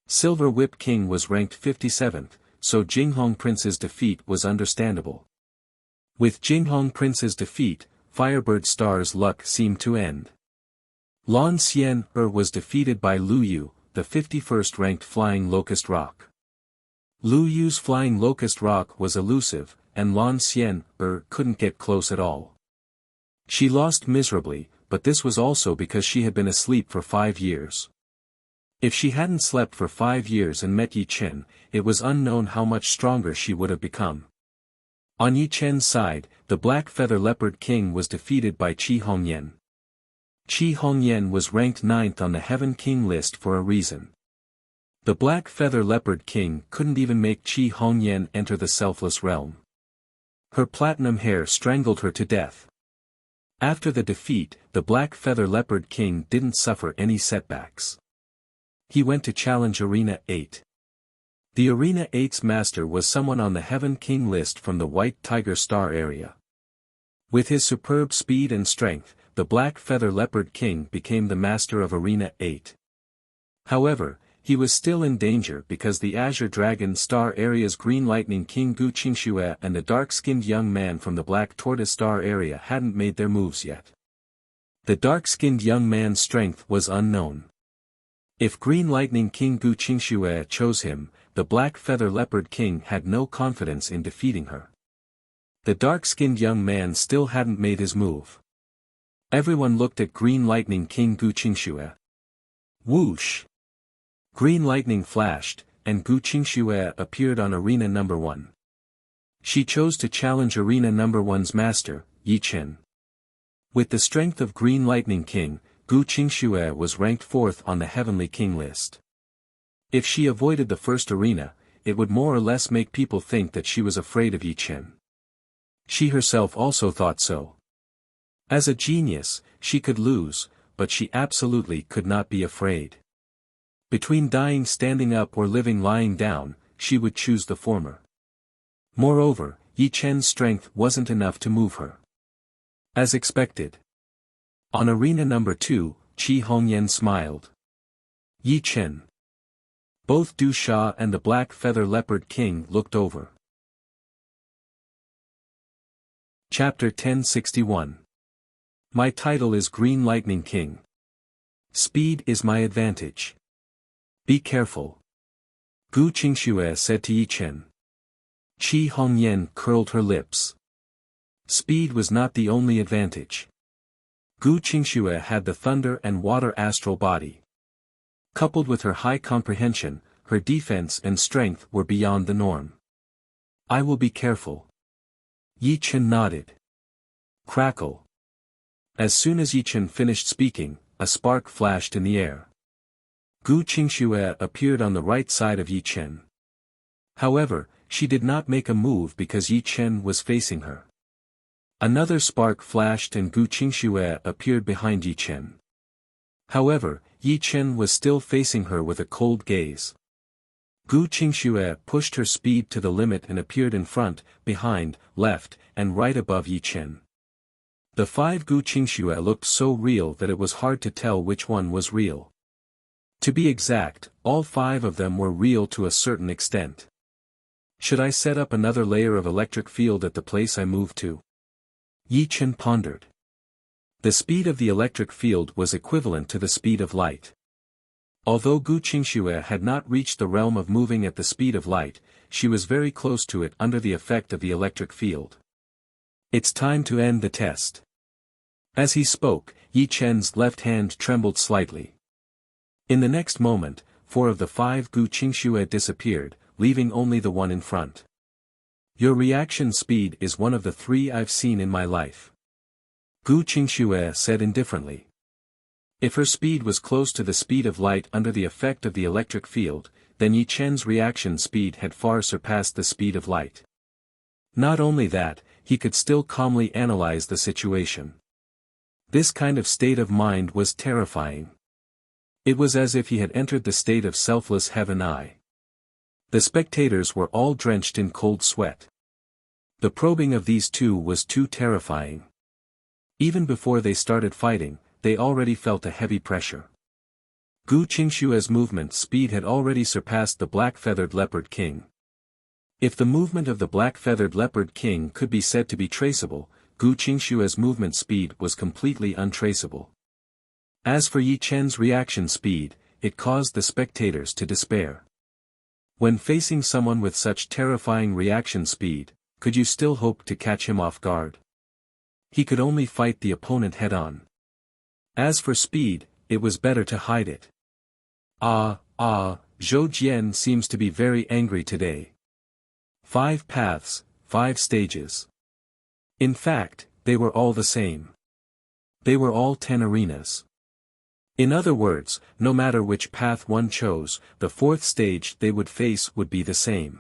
Silver Whip King was ranked 57th, so Jinghong Prince's defeat was understandable. With Jinghong Prince's defeat, Firebird Star's luck seemed to end. Lan Xian was defeated by Lu Yu, the 51st ranked Flying Locust Rock. Lu Yu's Flying Locust Rock was elusive, and Lan Xian couldn't get close at all. She lost miserably, but this was also because she had been asleep for 5 years. If she hadn't slept for 5 years and met Yi Chen, it was unknown how much stronger she would have become. On Yi Chen's side, the Black Feather Leopard King was defeated by Qi Hongyan. Qi Hongyan was ranked 9th on the Heaven King list for a reason. The Black Feather Leopard King couldn't even make Qi Hongyan enter the selfless realm. Her platinum hair strangled her to death. After the defeat, the Black Feather Leopard King didn't suffer any setbacks. He went to challenge Arena 8. The Arena 8's master was someone on the Heaven King list from the White Tiger Star area. With his superb speed and strength, the Black Feather Leopard King became the master of Arena 8. However, he was still in danger because the Azure Dragon Star area's Green Lightning King Gu Qingxue and the dark-skinned young man from the Black Tortoise Star area hadn't made their moves yet. The dark-skinned young man's strength was unknown. If Green Lightning King Gu Qingxue chose him, the Black Feather Leopard King had no confidence in defeating her. The dark-skinned young man still hadn't made his move. Everyone looked at Green Lightning King Gu Qingxue. Whoosh! Green lightning flashed, and Gu Qingxue appeared on Arena Number 1. She chose to challenge Arena Number 1's master, Yi Chen. With the strength of Green Lightning King, Gu Qingxue was ranked 4th on the Heavenly King list. If she avoided the first arena, it would more or less make people think that she was afraid of Yi Chen. She herself also thought so. As a genius, she could lose, but she absolutely could not be afraid. Between dying standing up or living lying down, she would choose the former. Moreover, Yi Chen's strength wasn't enough to move her. As expected. On Arena Number 2, Qi Hongyan smiled. Yi Chen. Both Du Sha and the Black Feather Leopard King looked over. Chapter 1061. My title is Green Lightning King. Speed is my advantage. Be careful. Gu Qingxue said to Yi Chen. Qi Hongyan curled her lips. Speed was not the only advantage. Gu Qingxue had the thunder and water astral body. Coupled with her high comprehension, her defense and strength were beyond the norm. I will be careful. Yi Chen nodded. Crackle. As soon as Yi Chen finished speaking, a spark flashed in the air. Gu Qingxue appeared on the right side of Yi Chen. However, she did not make a move because Yi Chen was facing her. Another spark flashed and Gu Qingxue appeared behind Yi Chen. However, Yi Chen was still facing her with a cold gaze. Gu Qingxue pushed her speed to the limit and appeared in front, behind, left, and right above Yi Chen. The 5 Gu Qingxue looked so real that it was hard to tell which one was real. To be exact, all 5 of them were real to a certain extent. Should I set up another layer of electric field at the place I moved to? Yi Chen pondered. The speed of the electric field was equivalent to the speed of light. Although Gu Qingxue had not reached the realm of moving at the speed of light, she was very close to it under the effect of the electric field. It's time to end the test. As he spoke, Yi Chen's left hand trembled slightly. In the next moment, 4 of the 5 Gu Qingxue disappeared, leaving only the one in front. Your reaction speed is one of the 3 I've seen in my life. Gu Qingxue said indifferently. If her speed was close to the speed of light under the effect of the electric field, then Yi Chen's reaction speed had far surpassed the speed of light. Not only that, he could still calmly analyze the situation. This kind of state of mind was terrifying. It was as if he had entered the state of selfless heaven I. The spectators were all drenched in cold sweat. The probing of these 2 was too terrifying. Even before they started fighting, they already felt a heavy pressure. Gu Qingxue's movement speed had already surpassed the Black-Feathered Leopard King. If the movement of the Black-Feathered Leopard King could be said to be traceable, Gu Qingxue's movement speed was completely untraceable. As for Yi Chen's reaction speed, it caused the spectators to despair. When facing someone with such terrifying reaction speed, could you still hope to catch him off guard? He could only fight the opponent head-on. As for speed, it was better to hide it. Zhou Jian seems to be very angry today. 5 paths, 5 stages. In fact, they were all the same. They were all 10 arenas. In other words, no matter which path one chose, the 4th stage they would face would be the same.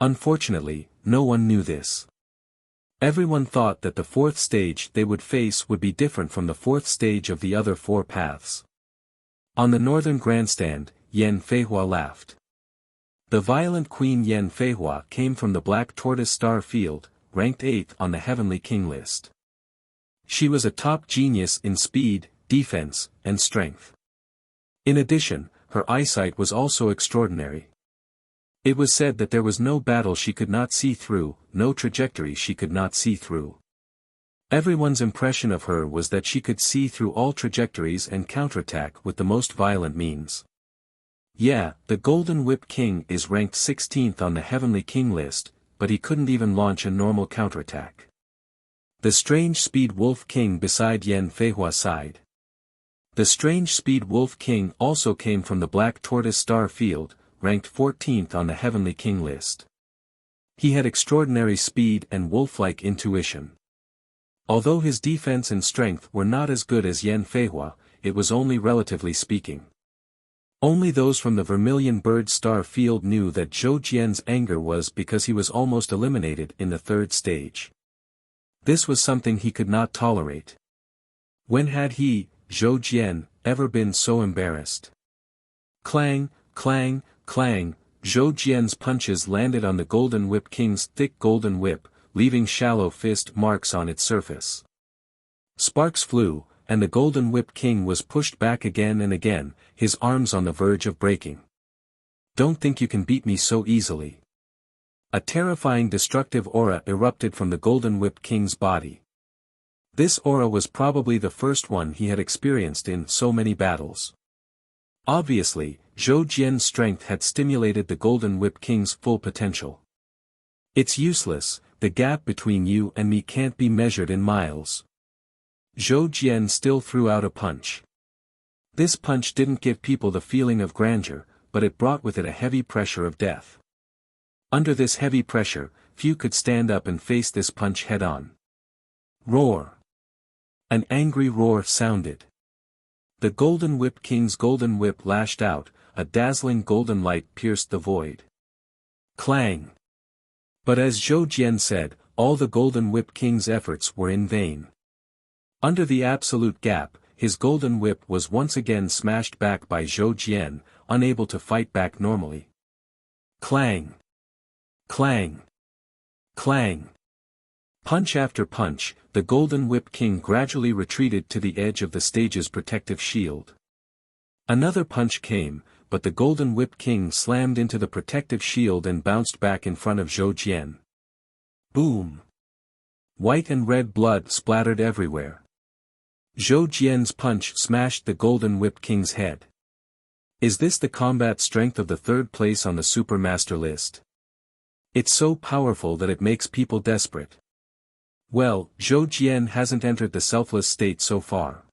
Unfortunately, no one knew this. Everyone thought that the 4th stage they would face would be different from the 4th stage of the other 4 paths. On the northern grandstand, Yan Feihua laughed. The violent Queen Yan Feihua came from the Black Tortoise Star Field, ranked 8th on the Heavenly King list. She was a top genius in speed, defense, and strength. In addition, her eyesight was also extraordinary. It was said that there was no battle she could not see through, no trajectory she could not see through. Everyone's impression of her was that she could see through all trajectories and counterattack with the most violent means. Yeah, the Golden Whip King is ranked 16th on the Heavenly King list, but he couldn't even launch a normal counterattack. The Strange Speed Wolf King beside Yan Feihua's side. The Strange Speed Wolf King also came from the Black Tortoise Star Field, ranked 14th on the Heavenly King list. He had extraordinary speed and wolf-like intuition. Although his defense and strength were not as good as Yan Feihua, it was only relatively speaking. Only those from the Vermilion Bird Star Field knew that Zhou Jian's anger was because he was almost eliminated in the third stage. This was something he could not tolerate. When had he, Zhou Jian, ever been so embarrassed? Clang, clang, clang, Zhou Jian's punches landed on the Golden Whip King's thick golden whip, leaving shallow fist marks on its surface. Sparks flew, and the Golden Whip King was pushed back again and again, his arms on the verge of breaking. Don't think you can beat me so easily. A terrifying destructive aura erupted from the Golden Whip King's body. This aura was probably the first one he had experienced in so many battles. Obviously, Zhou Jian's strength had stimulated the Golden Whip King's full potential. It's useless, the gap between you and me can't be measured in miles. Zhou Jian still threw out a punch. This punch didn't give people the feeling of grandeur, but it brought with it a heavy pressure of death. Under this heavy pressure, few could stand up and face this punch head-on. Roar! An angry roar sounded. The Golden Whip King's golden whip lashed out, a dazzling golden light pierced the void. Clang! But as Zhou Jian said, all the Golden Whip King's efforts were in vain. Under the absolute gap, his golden whip was once again smashed back by Zhou Jian, unable to fight back normally. Clang! Clang! Clang! Punch after punch, the Golden Whip King gradually retreated to the edge of the stage's protective shield. Another punch came, but the Golden Whip King slammed into the protective shield and bounced back in front of Zhou Jian. Boom! White and red blood splattered everywhere. Zhou Jian's punch smashed the Golden Whip King's head. Is this the combat strength of the third place on the Super Master list? It's so powerful that it makes people desperate. Well, Zhou Jian hasn't entered the selfless state so far.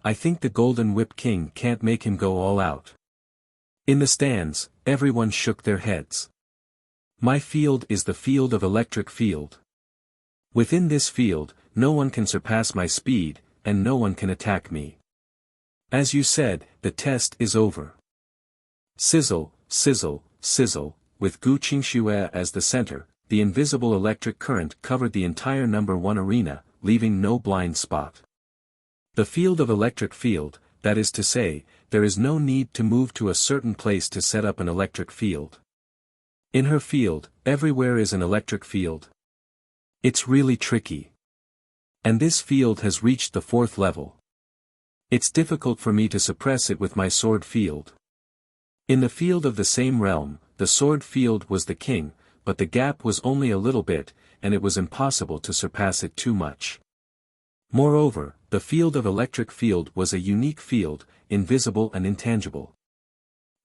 I think the Golden Whip King can't make him go all out. In the stands, everyone shook their heads. My field is the field of electric field. Within this field, no one can surpass my speed, and no one can attack me. As you said, the test is over. Sizzle, sizzle, sizzle, with Gu Qingxue as the center, the invisible electric current covered the entire number 1 arena, leaving no blind spot. The field of electric field, that is to say, there is no need to move to a certain place to set up an electric field. In her field, everywhere is an electric field. It's really tricky. And this field has reached the 4th level. It's difficult for me to suppress it with my sword field. In the field of the same realm, the sword field was the king, but the gap was only a little bit, and it was impossible to surpass it too much. Moreover, the field of electric field was a unique field, invisible and intangible.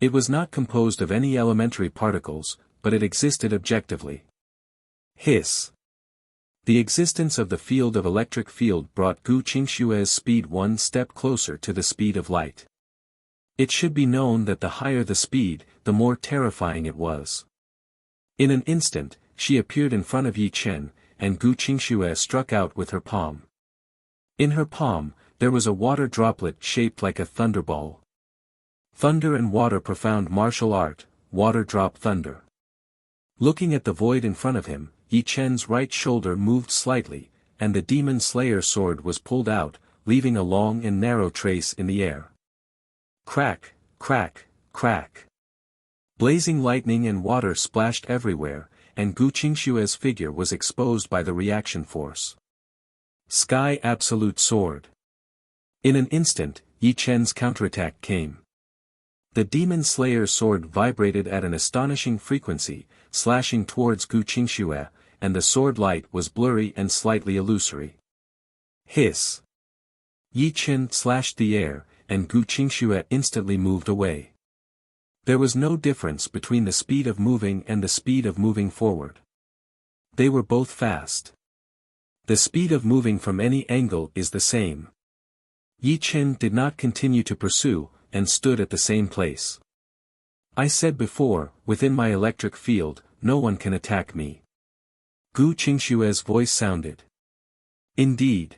It was not composed of any elementary particles, but it existed objectively. Hiss. The existence of the field of electric field brought Gu Qingxue's speed one step closer to the speed of light. It should be known that the higher the speed, the more terrifying it was. In an instant, she appeared in front of Yi Chen, and Gu Qingxue struck out with her palm. In her palm, there was a water droplet shaped like a thunderball. Thunder and water profound martial art, water drop thunder. Looking at the void in front of him, Yi Chen's right shoulder moved slightly, and the Demon Slayer sword was pulled out, leaving a long and narrow trace in the air. Crack, crack, crack. Blazing lightning and water splashed everywhere, and Gu Qingshue's figure was exposed by the reaction force. Sky Absolute Sword. In an instant, Yi Chen's counterattack came. The Demon Slayer's sword vibrated at an astonishing frequency, slashing towards Gu Qingxue, and the sword light was blurry and slightly illusory. Hiss! Yi Chen slashed the air, and Gu Qingxue instantly moved away. There was no difference between the speed of moving and the speed of moving forward. They were both fast. The speed of moving from any angle is the same. Yi Chen did not continue to pursue, and stood at the same place. I said before, within my electric field, no one can attack me. Gu Qingshue's voice sounded. Indeed.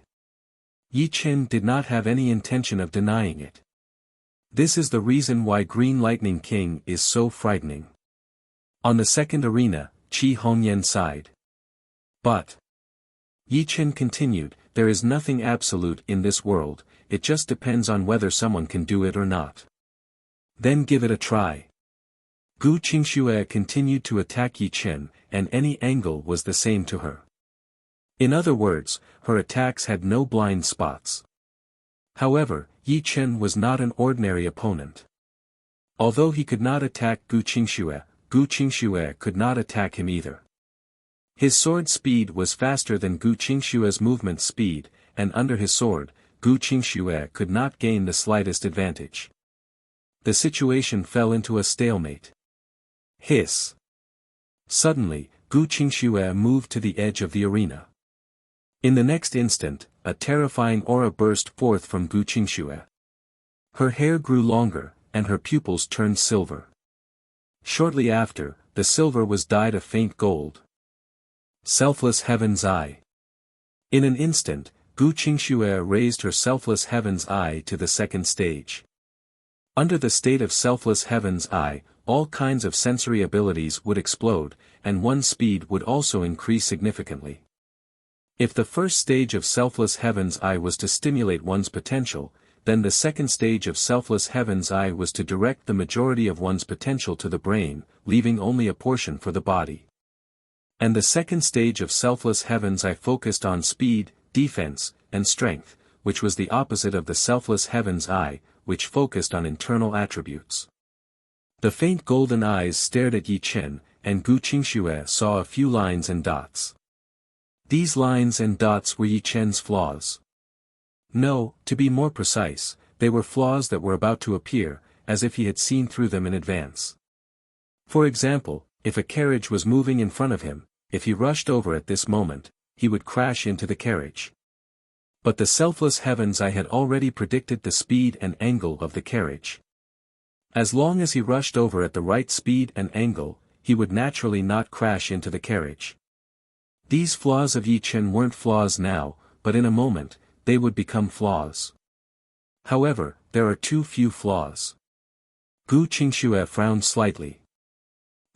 Yi Chen did not have any intention of denying it. This is the reason why Green Lightning King is so frightening. On the second arena, Qi Hongyan sighed. But, Yi Chen continued, there is nothing absolute in this world, it just depends on whether someone can do it or not. Then give it a try. Gu Qingxue continued to attack Yi Chen, and any angle was the same to her. In other words, her attacks had no blind spots. However, Yi Chen was not an ordinary opponent. Although he could not attack Gu Qingxue could not attack him either. His sword speed was faster than Gu Qingshue's movement speed, and under his sword, Gu Qingxue could not gain the slightest advantage. The situation fell into a stalemate. Hiss! Suddenly, Gu Qingxue moved to the edge of the arena. In the next instant, a terrifying aura burst forth from Gu Qingxue. Her hair grew longer, and her pupils turned silver. Shortly after, the silver was dyed a faint gold. Selfless Heaven's Eye. In an instant, Gu Qingxue raised her Selfless Heaven's Eye to the second stage. Under the state of Selfless Heaven's Eye, all kinds of sensory abilities would explode, and one's speed would also increase significantly. If the first stage of Selfless Heaven's Eye was to stimulate one's potential, then the second stage of Selfless Heaven's Eye was to direct the majority of one's potential to the brain, leaving only a portion for the body. And the second stage of Selfless Heaven's Eye focused on speed, defense, and strength, which was the opposite of the Selfless Heaven's Eye, which focused on internal attributes. The faint golden eyes stared at Yi Chen, and Gu Qingxue saw a few lines and dots. These lines and dots were Yi Chen's flaws. No, to be more precise, they were flaws that were about to appear, as if he had seen through them in advance. For example, if a carriage was moving in front of him, if he rushed over at this moment, he would crash into the carriage. But the Selfless Heaven's Eye had already predicted the speed and angle of the carriage. As long as he rushed over at the right speed and angle, he would naturally not crash into the carriage. These flaws of Yi Chen weren't flaws now, but in a moment, they would become flaws. However, there are too few flaws. Gu Qingxue frowned slightly.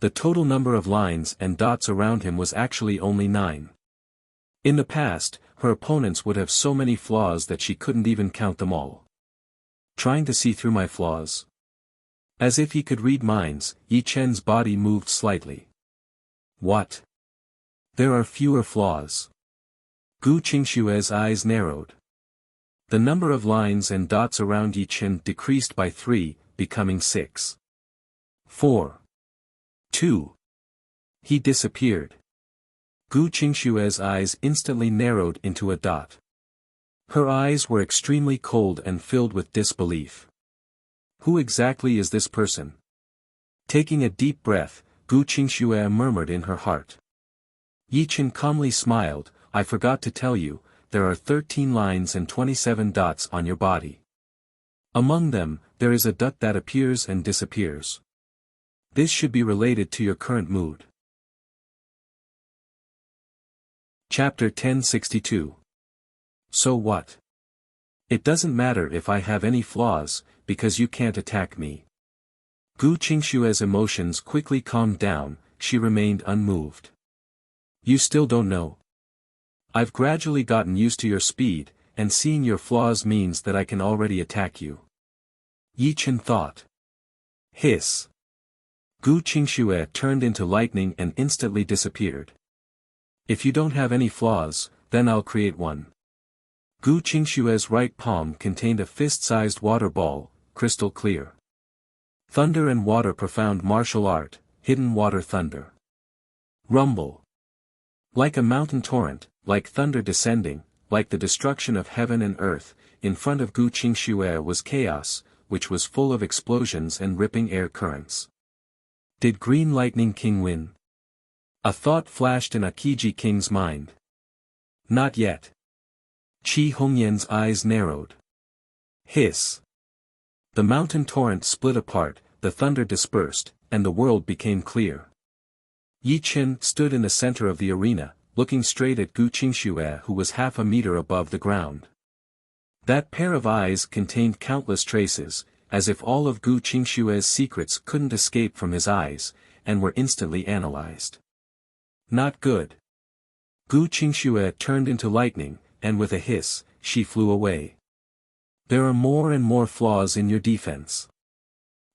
The total number of lines and dots around him was actually only 9. In the past, her opponents would have so many flaws that she couldn't even count them all. Trying to see through my flaws? As if he could read minds, Yi Chen's body moved slightly. What? There are fewer flaws. Gu Qingxue's eyes narrowed. The number of lines and dots around Yi Chen decreased by 3, becoming 6. 4. 2. He disappeared. Gu Qingxue's eyes instantly narrowed into a dot. Her eyes were extremely cold and filled with disbelief. Who exactly is this person? Taking a deep breath, Gu Qingxue murmured in her heart. Yi Chen calmly smiled, I forgot to tell you, there are 13 lines and 27 dots on your body. Among them, there is a dot that appears and disappears. This should be related to your current mood. Chapter 1062. So what? It doesn't matter if I have any flaws, because you can't attack me. Gu Qingxue's emotions quickly calmed down, she remained unmoved. You still don't know? I've gradually gotten used to your speed, and seeing your flaws means that I can already attack you. Yi Chen thought. Hiss. Gu Qingxue turned into lightning and instantly disappeared. If you don't have any flaws, then I'll create one. Gu Qingxue's right palm contained a fist-sized water ball, crystal clear. Thunder and water profound martial art, hidden water thunder. Rumble. Like a mountain torrent, like thunder descending, like the destruction of heaven and earth, in front of Gu Qingxue was chaos, which was full of explosions and ripping air currents. Did Green Lightning King win? A thought flashed in Akiji King's mind. Not yet. Qi Hongyan's eyes narrowed. Hiss. The mountain torrent split apart, the thunder dispersed, and the world became clear. Yi Chen stood in the center of the arena, looking straight at Gu Qingxue, who was half a meter above the ground. That pair of eyes contained countless traces, as if all of Gu Qingxue's secrets couldn't escape from his eyes, and were instantly analyzed. Not good. Gu Qingxue turned into lightning, and with a hiss, she flew away. There are more and more flaws in your defense.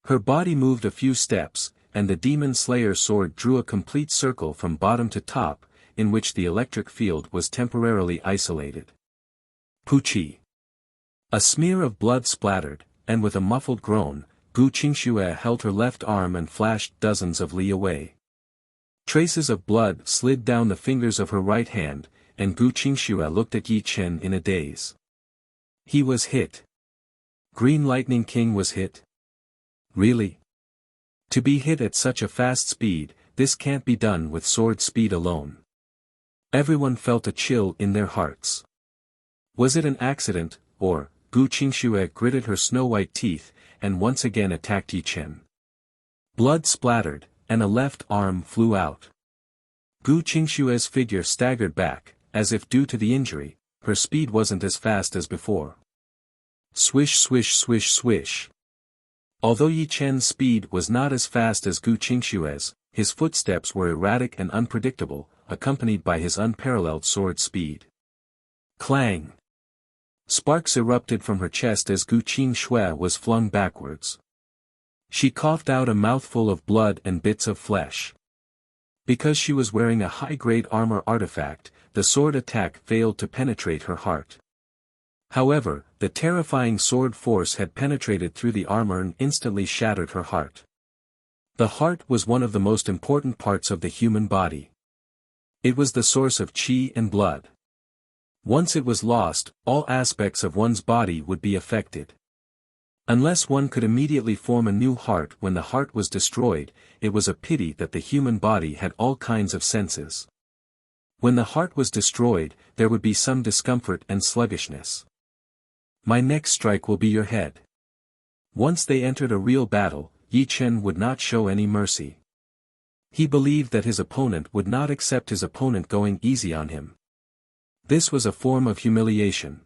Her body moved a few steps, and the Demon Slayer sword drew a complete circle from bottom to top, in which the electric field was temporarily isolated. Puchi. A smear of blood splattered, and with a muffled groan, Gu Qingxue held her left arm and flashed dozens of li away. Traces of blood slid down the fingers of her right hand, and Gu Qingxue looked at Yi Chen in a daze. He was hit. Green Lightning King was hit? Really? To be hit at such a fast speed, this can't be done with sword speed alone. Everyone felt a chill in their hearts. Was it an accident, or, Gu Qingxue gritted her snow-white teeth, and once again attacked Yi Chen. Blood splattered, and a left arm flew out. Gu Qingxue's figure staggered back, as if due to the injury, her speed wasn't as fast as before. Swish swish swish swish. Although Yi Chen's speed was not as fast as Gu Qingxue's, his footsteps were erratic and unpredictable, accompanied by his unparalleled sword speed. Clang! Sparks erupted from her chest as Gu Qingxue was flung backwards. She coughed out a mouthful of blood and bits of flesh. Because she was wearing a high-grade armor artifact, the sword attack failed to penetrate her heart. However, the terrifying sword force had penetrated through the armor and instantly shattered her heart. The heart was one of the most important parts of the human body. It was the source of qi and blood. Once it was lost, all aspects of one's body would be affected. Unless one could immediately form a new heart when the heart was destroyed, it was a pity that the human body had all kinds of senses. When the heart was destroyed, there would be some discomfort and sluggishness. My next strike will be your head. Once they entered a real battle, Yi Chen would not show any mercy. He believed that his opponent would not accept his opponent going easy on him. This was a form of humiliation.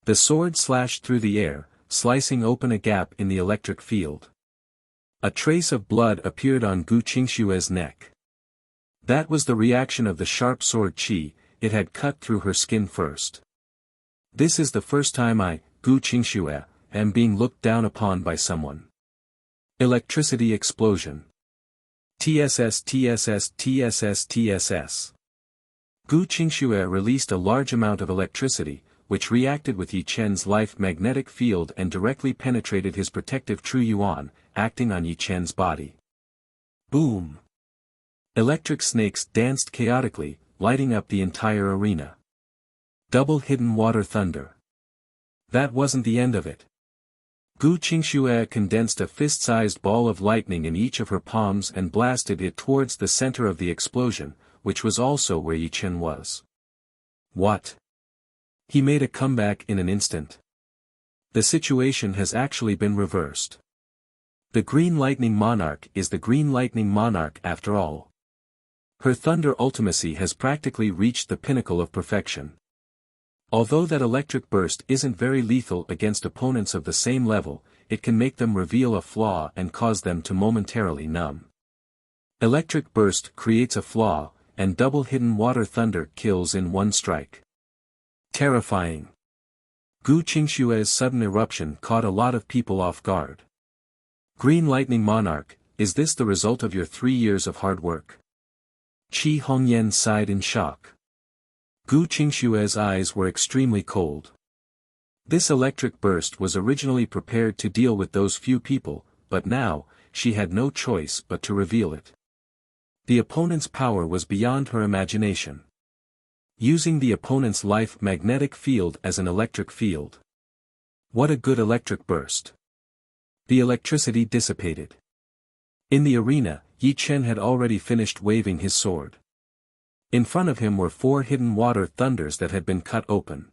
The sword slashed through the air, slicing open a gap in the electric field. A trace of blood appeared on Gu Qingxue's neck. That was the reaction of the sharp sword qi, it had cut through her skin first. This is the first time I, Gu Qingxue, am being looked down upon by someone. Electricity explosion. TSS TSS TSS TSS. Gu Qingxue released a large amount of electricity, which reacted with Yi Chen's life magnetic field and directly penetrated his protective True Yuan, acting on Yi Chen's body. Boom! Electric snakes danced chaotically, lighting up the entire arena. Double hidden water thunder. That wasn't the end of it. Gu Qingxue condensed a fist-sized ball of lightning in each of her palms and blasted it towards the center of the explosion, which was also where Yi Chen was. What? He made a comeback in an instant. The situation has actually been reversed. The Green Lightning Monarch is the Green Lightning Monarch after all. Her thunder ultimacy has practically reached the pinnacle of perfection. Although that electric burst isn't very lethal against opponents of the same level, it can make them reveal a flaw and cause them to momentarily numb. Electric burst creates a flaw, and double hidden water thunder kills in one strike. Terrifying. Gu Qingxue's sudden eruption caught a lot of people off guard. Green Lightning Monarch, is this the result of your 3 years of hard work? Qi Hongyan sighed in shock. Gu Qingshue's eyes were extremely cold. This electric burst was originally prepared to deal with those few people, but now, she had no choice but to reveal it. The opponent's power was beyond her imagination. Using the opponent's life magnetic field as an electric field. What a good electric burst. The electricity dissipated. In the arena, Yi Chen had already finished waving his sword. In front of him were 4 hidden water thunders that had been cut open.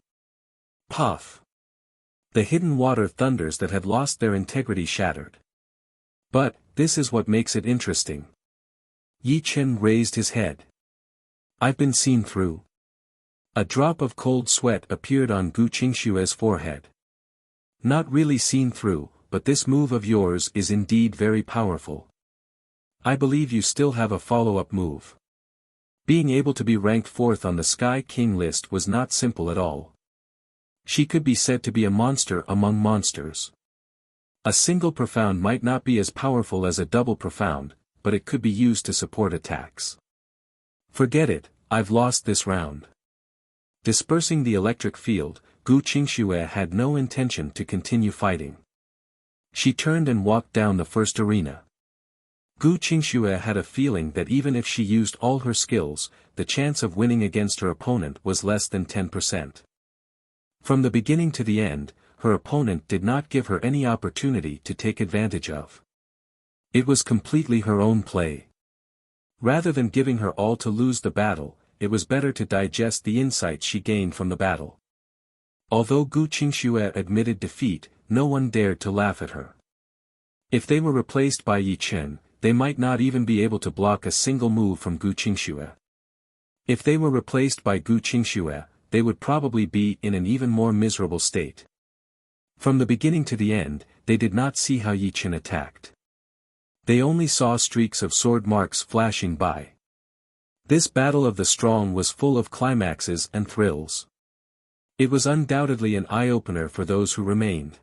Puff! The hidden water thunders that had lost their integrity shattered. But, this is what makes it interesting. Yi Chen raised his head. I've been seen through. A drop of cold sweat appeared on Gu Qingshue's forehead. Not really seen through, but this move of yours is indeed very powerful. I believe you still have a follow-up move. Being able to be ranked 4th on the Sky King list was not simple at all. She could be said to be a monster among monsters. A single profound might not be as powerful as a double profound, but it could be used to support attacks. Forget it, I've lost this round. Dispersing the electric field, Gu Qingxue had no intention to continue fighting. She turned and walked down the first arena. Gu Qingxue had a feeling that even if she used all her skills, the chance of winning against her opponent was less than 10%. From the beginning to the end, her opponent did not give her any opportunity to take advantage of. It was completely her own play. Rather than giving her all to lose the battle, it was better to digest the insights she gained from the battle. Although Gu Qingxue admitted defeat, no one dared to laugh at her. If they were replaced by Yi Chen, they might not even be able to block a single move from Gu Qingxue. If they were replaced by Gu Qingxue, they would probably be in an even more miserable state. From the beginning to the end, they did not see how Yi Chen attacked. They only saw streaks of sword marks flashing by. This battle of the strong was full of climaxes and thrills. It was undoubtedly an eye-opener for those who remained.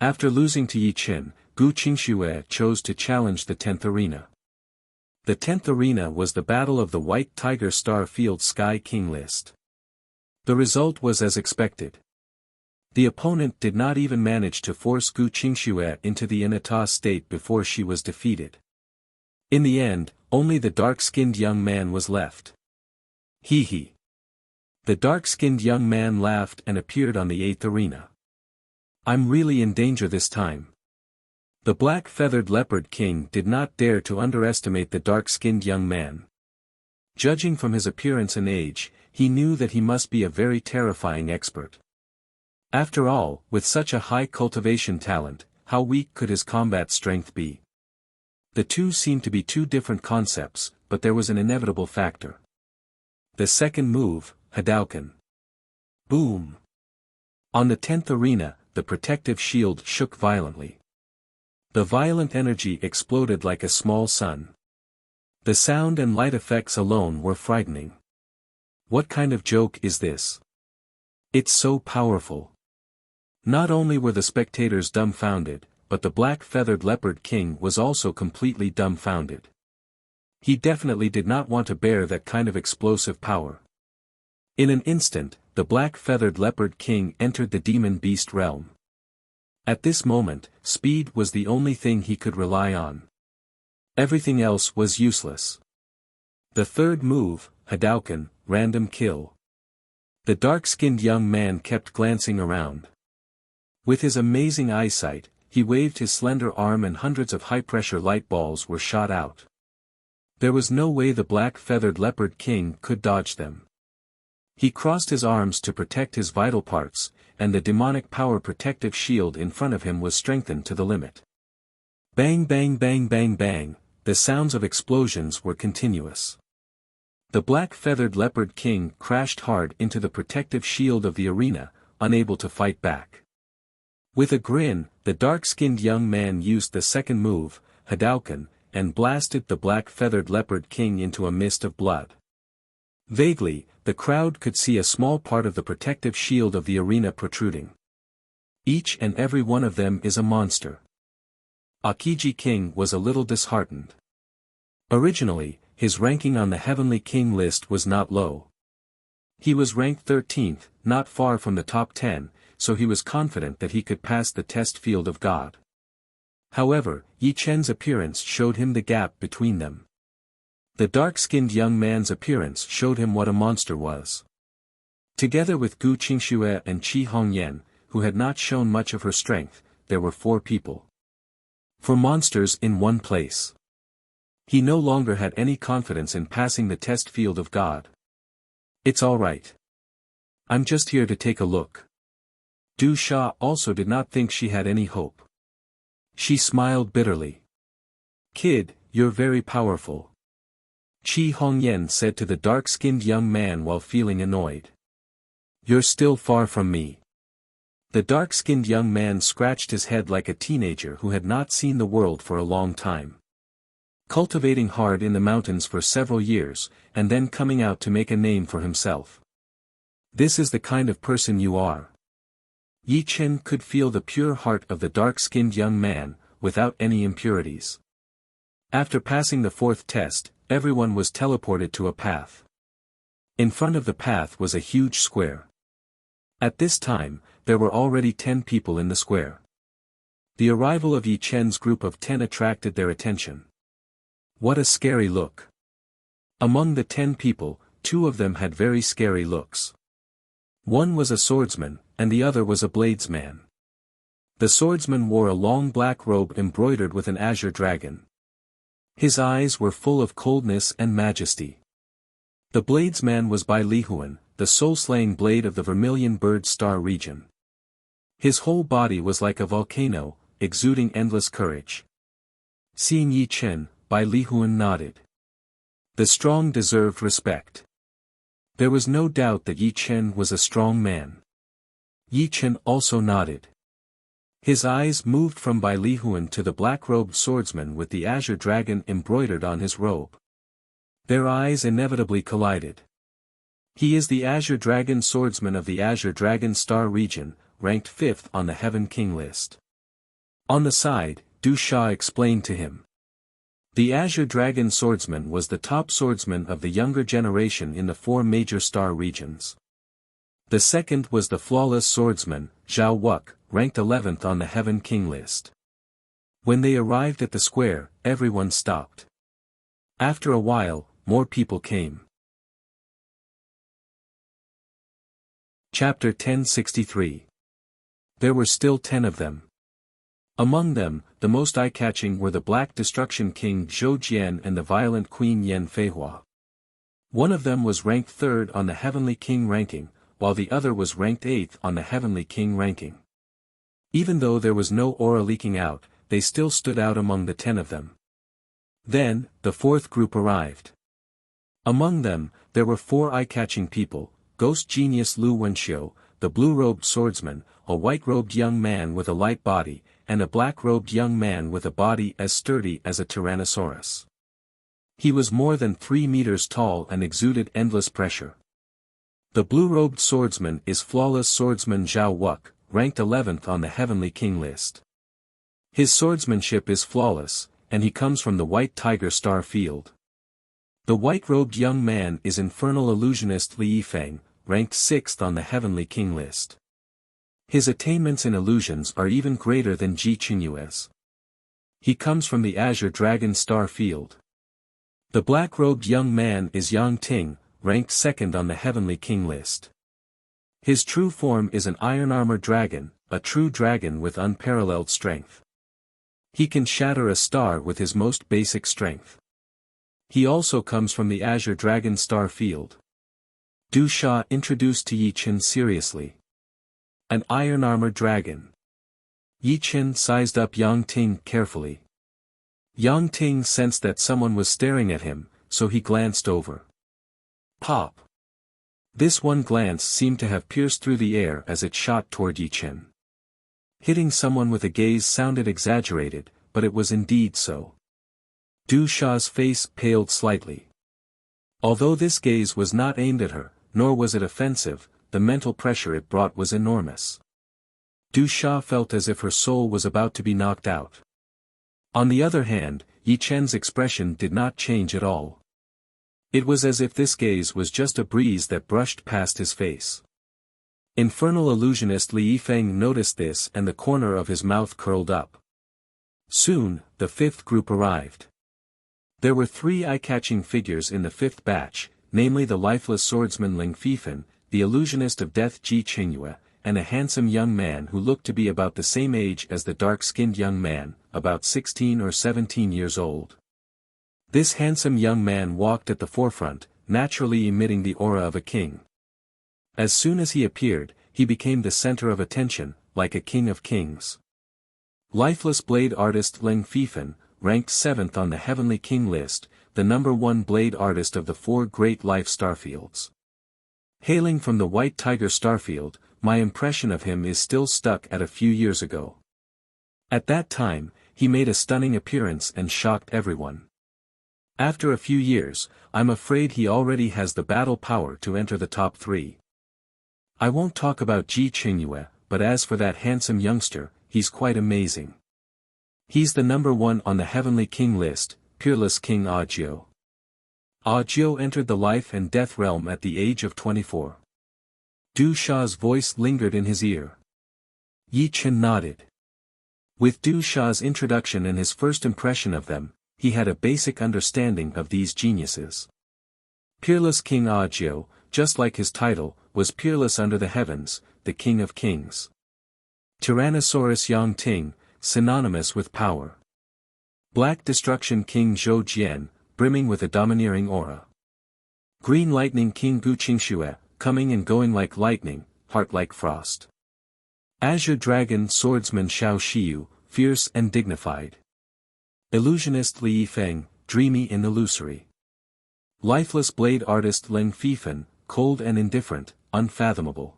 After losing to Yi Chen, Gu Qingxue chose to challenge the 10th arena. The 10th arena was the battle of the White Tiger Star Field Sky King list. The result was as expected. The opponent did not even manage to force Gu Qingxue into the inata state before she was defeated. In the end, only the dark-skinned young man was left. Hee hee. The dark-skinned young man laughed and appeared on the 8th arena. I'm really in danger this time. The black-feathered leopard king did not dare to underestimate the dark-skinned young man. Judging from his appearance and age, he knew that he must be a very terrifying expert. After all, with such a high cultivation talent, how weak could his combat strength be? The two seemed to be two different concepts, but there was an inevitable factor. The second move, Hadouken. Boom! On the 10th arena, the protective shield shook violently. The violent energy exploded like a small sun. The sound and light effects alone were frightening. What kind of joke is this? It's so powerful. Not only were the spectators dumbfounded, but the black-feathered leopard king was also completely dumbfounded. He definitely did not want to bear that kind of explosive power. In an instant, the black-feathered leopard king entered the demon beast realm. At this moment, speed was the only thing he could rely on. Everything else was useless. The third move, Hadouken, random kill. The dark-skinned young man kept glancing around. With his amazing eyesight, he waved his slender arm and hundreds of high-pressure light balls were shot out. There was no way the black-feathered leopard king could dodge them. He crossed his arms to protect his vital parts, and the demonic power protective shield in front of him was strengthened to the limit. Bang bang bang bang bang, the sounds of explosions were continuous. The black-feathered leopard king crashed hard into the protective shield of the arena, unable to fight back. With a grin, the dark-skinned young man used the second move, Hadouken, and blasted the black-feathered leopard king into a mist of blood. Vaguely, the crowd could see a small part of the protective shield of the arena protruding. Each and every one of them is a monster. Akiji King was a little disheartened. Originally, his ranking on the Heavenly King list was not low. He was ranked 13th, not far from the top 10, so he was confident that he could pass the test field of God. However, Yi Chen's appearance showed him the gap between them. The dark-skinned young man's appearance showed him what a monster was. Together with Gu Qingxue and Qi Hongyan, who had not shown much of her strength, there were 4 people. 4 monsters in one place. He no longer had any confidence in passing the test field of God. It's all right. I'm just here to take a look. Du Sha also did not think she had any hope. She smiled bitterly. Kid, you're very powerful. Qi Hongyan said to the dark-skinned young man while feeling annoyed. You're still far from me. The dark-skinned young man scratched his head like a teenager who had not seen the world for a long time. Cultivating hard in the mountains for several years, and then coming out to make a name for himself. This is the kind of person you are. Yi Chen could feel the pure heart of the dark-skinned young man, without any impurities. After passing the 4th test, everyone was teleported to a path. In front of the path was a huge square. At this time, there were already 10 people in the square. The arrival of Yi Chen's group of 10 attracted their attention. What a scary look. Among the 10 people, 2 of them had very scary looks. One was a swordsman, and the other was a bladesman. The swordsman wore a long black robe embroidered with an azure dragon. His eyes were full of coldness and majesty. The bladesman was Bai Lihuan, the soul-slaying blade of the Vermilion Bird Star region. His whole body was like a volcano, exuding endless courage. Seeing Yi Chen, Bai Lihuan nodded. The strong deserved respect. There was no doubt that Yi Chen was a strong man. Yi Chen also nodded. His eyes moved from Bai Lihuan to the black-robed swordsman with the azure dragon embroidered on his robe. Their eyes inevitably collided. He is the Azure Dragon swordsman of the Azure Dragon Star region, ranked 5th on the Heaven King list. On the side, Du Sha explained to him. The Azure Dragon swordsman was the top swordsman of the younger generation in the 4 major star regions. The second was the flawless swordsman, Zhao Wuk, ranked 11th on the Heaven King list. When they arrived at the square, everyone stopped. After a while, more people came. Chapter 1063. There were still 10 of them. Among them, the most eye-catching were the Black Destruction King Zhou Jian and the Violent Queen Yan Feihua. One of them was ranked 3rd on the Heavenly King ranking, while the other was ranked 8th on the Heavenly King ranking. Even though there was no aura leaking out, they still stood out among the 10 of them. Then, the 4th group arrived. Among them, there were 4 eye-catching people: Ghost Genius Lu Wenxiu, the blue-robed swordsman, a white-robed young man with a light body, and a black-robed young man with a body as sturdy as a tyrannosaurus. He was more than 3 meters tall and exuded endless pressure. The blue-robed swordsman is flawless swordsman Zhao Wuk, ranked 11th on the Heavenly King list. His swordsmanship is flawless, and he comes from the White Tiger Star field. The white-robed young man is infernal illusionist Li Yifeng, ranked 6th on the Heavenly King list. His attainments in illusions are even greater than Ji Qingyue's. He comes from the Azure Dragon Star field. The black-robed young man is Yang Ting, ranked 2nd on the Heavenly King list. His true form is an iron-armored dragon, a true dragon with unparalleled strength. He can shatter a star with his most basic strength. He also comes from the Azure Dragon Star field. Du Sha introduced to Yi Chen seriously. An iron-armored dragon. Yi Chen sized up Yang Ting carefully. Yang Ting sensed that someone was staring at him, so he glanced over. Pop! This one glance seemed to have pierced through the air as it shot toward Yi Chen. Hitting someone with a gaze sounded exaggerated, but it was indeed so. Du Sha's face paled slightly. Although this gaze was not aimed at her, nor was it offensive, the mental pressure it brought was enormous. Du Sha felt as if her soul was about to be knocked out. On the other hand, Yi Chen's expression did not change at all. It was as if this gaze was just a breeze that brushed past his face. Infernal illusionist Li Yifeng noticed this and the corner of his mouth curled up. Soon, the fifth group arrived. There were 3 eye-catching figures in the 5th batch, namely the lifeless swordsman Ling Fifen, the illusionist of death Ji Qingyue, and a handsome young man who looked to be about the same age as the dark-skinned young man, about 16 or 17 years old. This handsome young man walked at the forefront, naturally emitting the aura of a king. As soon as he appeared, he became the center of attention, like a king of kings. Lifeless blade artist Ling Fifen, ranked 7th on the Heavenly King list, the #1 blade artist of the 4 great life starfields. Hailing from the White Tiger starfield, my impression of him is still stuck at a few years ago. At that time, he made a stunning appearance and shocked everyone. After a few years, I'm afraid he already has the battle power to enter the top 3. I won't talk about Ji Qingyue, but as for that handsome youngster, he's quite amazing. He's the #1 on the Heavenly King list, peerless King Audiobook. Audiobook entered the life and death realm at the age of 24. Du Sha's voice lingered in his ear. Yi Chen nodded. With Du Sha's introduction and his first impression of them, he had a basic understanding of these geniuses. Peerless King Audiobook, just like his title, was peerless under the heavens, the King of Kings. Tyrannosaurus Yang Ting, synonymous with power. Black Destruction King Zhou Jian, brimming with a domineering aura. Green Lightning King Gu Qingxue, coming and going like lightning, heart like frost. Azure Dragon Swordsman Xiao Xiyu, fierce and dignified. Illusionist Li Yifeng, dreamy and illusory. Lifeless blade artist Ling Fifen, cold and indifferent, unfathomable.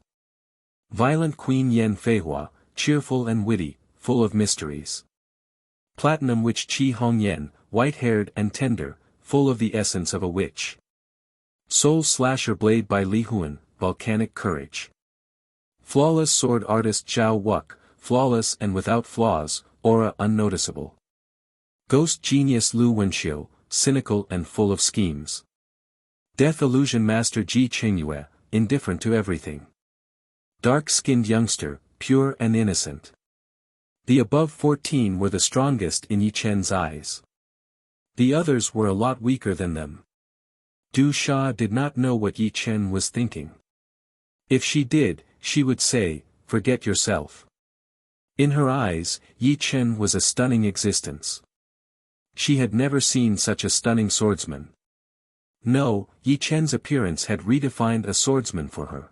Violent Queen Yan Feihua, cheerful and witty, full of mysteries. Platinum Witch Qi Hongyan, white-haired and tender, full of the essence of a witch. Soul Slasher Blade by Li Huan, volcanic courage. Flawless Sword Artist Zhao Wuk, flawless and without flaws, aura unnoticeable. Ghost Genius Lu Wenxiu, cynical and full of schemes. Death Illusion Master Ji Qingyue, indifferent to everything. Dark-skinned youngster, pure and innocent. The above 14 were the strongest in Yi Chen's eyes. The others were a lot weaker than them. Du Sha did not know what Yi Chen was thinking. If she did, she would say, "Forget yourself." In her eyes, Yi Chen was a stunning existence. She had never seen such a stunning swordsman. No, Yi Chen's appearance had redefined a swordsman for her.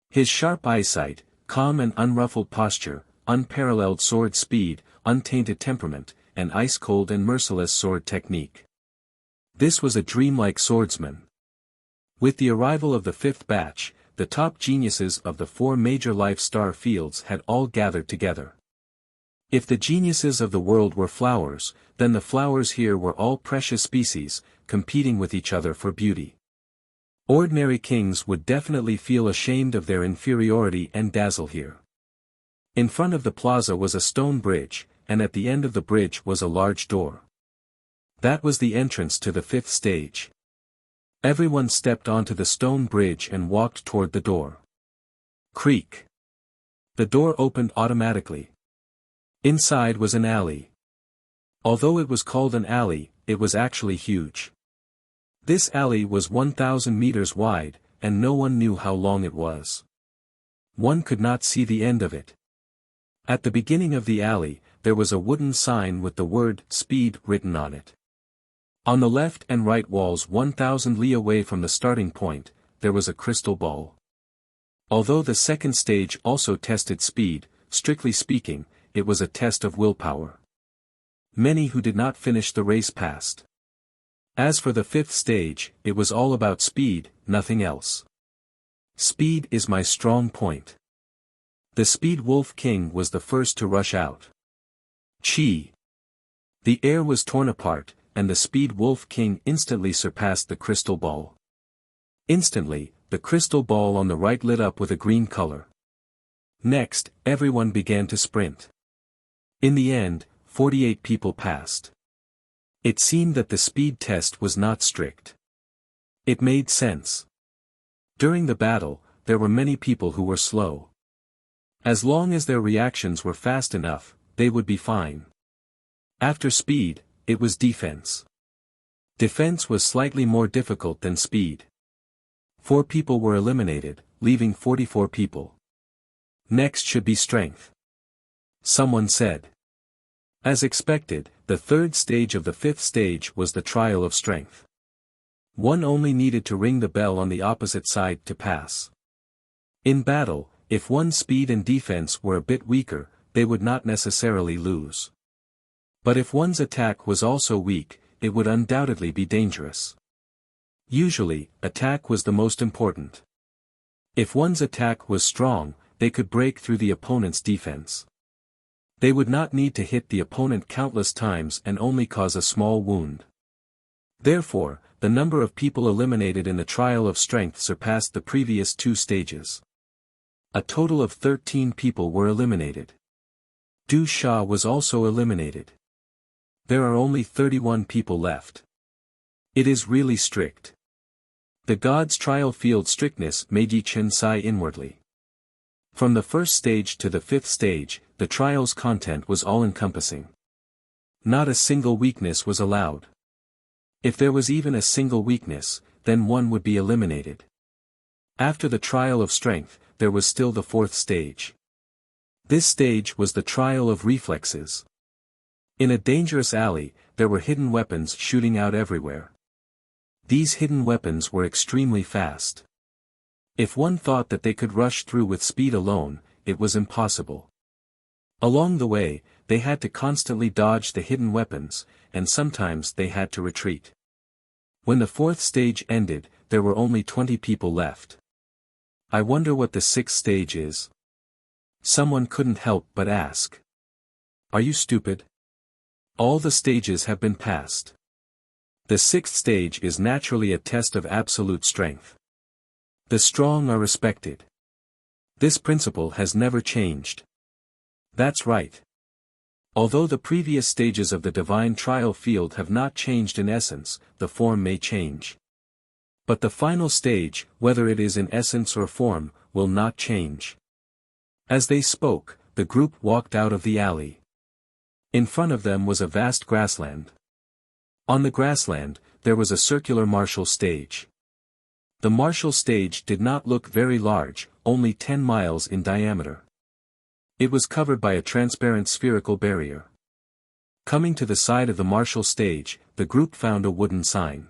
His sharp eyesight, calm and unruffled posture, unparalleled sword speed, untainted temperament, and ice-cold and merciless sword technique. This was a dreamlike swordsman. With the arrival of the 5th batch, the top geniuses of the 4 major life star fields had all gathered together. If the geniuses of the world were flowers, then the flowers here were all precious species, competing with each other for beauty. Ordinary kings would definitely feel ashamed of their inferiority and dazzle here. In front of the plaza was a stone bridge, and at the end of the bridge was a large door. That was the entrance to the 5th stage. Everyone stepped onto the stone bridge and walked toward the door. Creak. The door opened automatically. Inside was an alley. Although it was called an alley, it was actually huge. This alley was 1,000 meters wide, and no one knew how long it was. One could not see the end of it. At the beginning of the alley, there was a wooden sign with the word "Speed" written on it. On the left and right walls 1,000 li away from the starting point, there was a crystal ball. Although the 2nd stage also tested speed, strictly speaking, it was a test of willpower. Many who did not finish the race passed. As for the 5th stage, it was all about speed, nothing else. Speed is my strong point. The Speed Wolf King was the first to rush out. Chi! The air was torn apart, and the Speed Wolf King instantly surpassed the crystal ball. Instantly, the crystal ball on the right lit up with a green color. Next, everyone began to sprint. In the end, 48 people passed. It seemed that the speed test was not strict. It made sense. During the battle, there were many people who were slow. As long as their reactions were fast enough, they would be fine. After speed, it was defense. Defense was slightly more difficult than speed. 4 people were eliminated, leaving 44 people. Next should be strength. Someone said. As expected, the third stage of the fifth stage was the trial of strength. One only needed to ring the bell on the opposite side to pass. In battle, if one's speed and defense were a bit weaker, they would not necessarily lose. But if one's attack was also weak, it would undoubtedly be dangerous. Usually, attack was the most important. If one's attack was strong, they could break through the opponent's defense. They would not need to hit the opponent countless times and only cause a small wound. Therefore, the number of people eliminated in the trial of strength surpassed the previous 2 stages. A total of 13 people were eliminated. Du Sha was also eliminated. There are only 31 people left. It is really strict. The god's trial field strictness made Yi Chen sigh inwardly. From the first stage to the 5th stage, the trial's content was all-encompassing. Not a single weakness was allowed. If there was even a single weakness, then one would be eliminated. After the trial of strength, there was still the 4th stage. This stage was the trial of reflexes. In a dangerous alley, there were hidden weapons shooting out everywhere. These hidden weapons were extremely fast. If one thought that they could rush through with speed alone, it was impossible. Along the way, they had to constantly dodge the hidden weapons, and sometimes they had to retreat. When the 4th stage ended, there were only 20 people left. I wonder what the 6th stage is. Someone couldn't help but ask. Are you stupid? All the stages have been passed. The 6th stage is naturally a test of absolute strength. The strong are respected. This principle has never changed. That's right. Although the previous stages of the divine trial field have not changed in essence, the form may change. But the final stage, whether it is in essence or form, will not change. As they spoke, the group walked out of the alley. In front of them was a vast grassland. On the grassland, there was a circular martial stage. The martial stage did not look very large, only 10 miles in diameter. It was covered by a transparent spherical barrier. Coming to the side of the martial stage, the group found a wooden sign.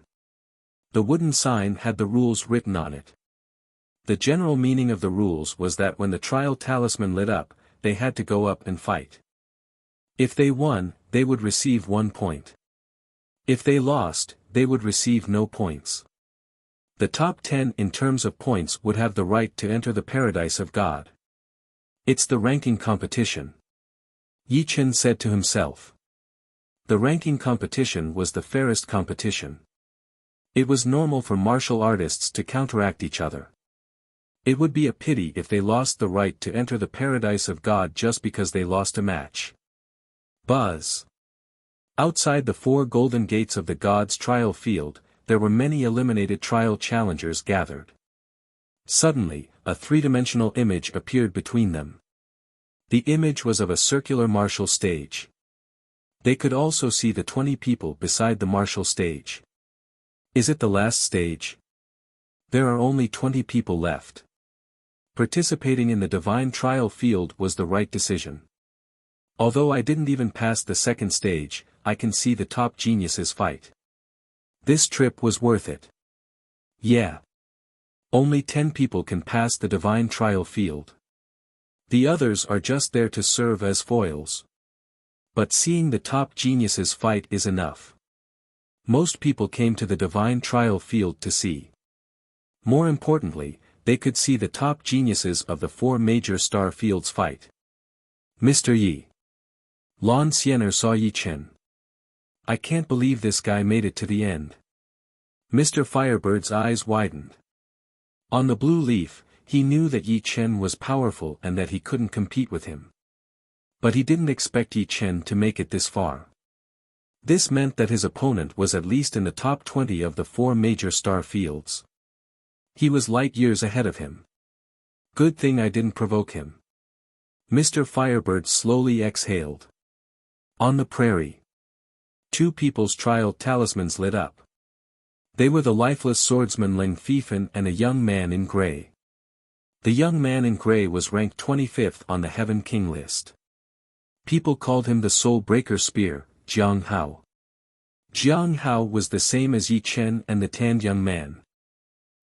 The wooden sign had the rules written on it. The general meaning of the rules was that when the trial talisman lit up, they had to go up and fight. If they won, they would receive 1 point. If they lost, they would receive no points. The top 10 in terms of points would have the right to enter the paradise of God. It's the ranking competition. Yi Chen said to himself. The ranking competition was the fairest competition. It was normal for martial artists to counteract each other. It would be a pity if they lost the right to enter the paradise of God just because they lost a match. Buzz. Outside the 4 golden gates of the god's trial field, there were many eliminated trial challengers gathered. Suddenly, a 3-dimensional image appeared between them. The image was of a circular martial stage. They could also see the 20 people beside the martial stage. Is it the last stage? There are only 20 people left. Participating in the divine trial field was the right decision. Although I didn't even pass the 2nd stage, I can see the top geniuses fight. This trip was worth it. Yeah. Only 10 people can pass the divine trial field. The others are just there to serve as foils. But seeing the top geniuses fight is enough. Most people came to the divine trial field to see. More importantly, they could see the top geniuses of the 4 major star fields fight. Mr. Yi. Lan Xiener saw Yi Chen. I can't believe this guy made it to the end. Mr. Firebird's eyes widened. On the blue leaf, he knew that Yi Chen was powerful and that he couldn't compete with him. But he didn't expect Yi Chen to make it this far. This meant that his opponent was at least in the top 20 of the 4 major star fields. He was light years ahead of him. Good thing I didn't provoke him. Mr. Firebird slowly exhaled. On the prairie. 2 people's trial talismans lit up. They were the lifeless swordsman Ling Fifan and a young man in gray. The young man in gray was ranked 25th on the Heaven King list. People called him the Soul Breaker Spear, Jiang Hao. Jiang Hao was the same as Yi Chen and the tanned young man.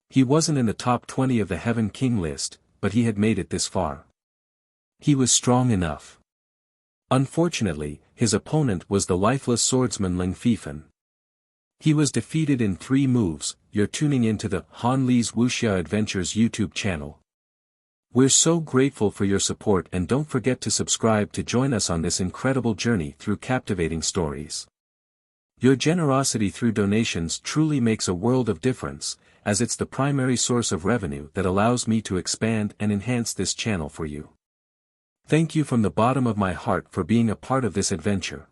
He wasn't in the top 20 of the Heaven King list, but he had made it this far. He was strong enough. Unfortunately, his opponent was the lifeless swordsman Ling Fifan. He was defeated in 3 moves. You're tuning into the Han Li's Wuxia Adventures YouTube channel. We're so grateful for your support, and don't forget to subscribe to join us on this incredible journey through captivating stories. Your generosity through donations truly makes a world of difference, as it's the primary source of revenue that allows me to expand and enhance this channel for you. Thank you from the bottom of my heart for being a part of this adventure.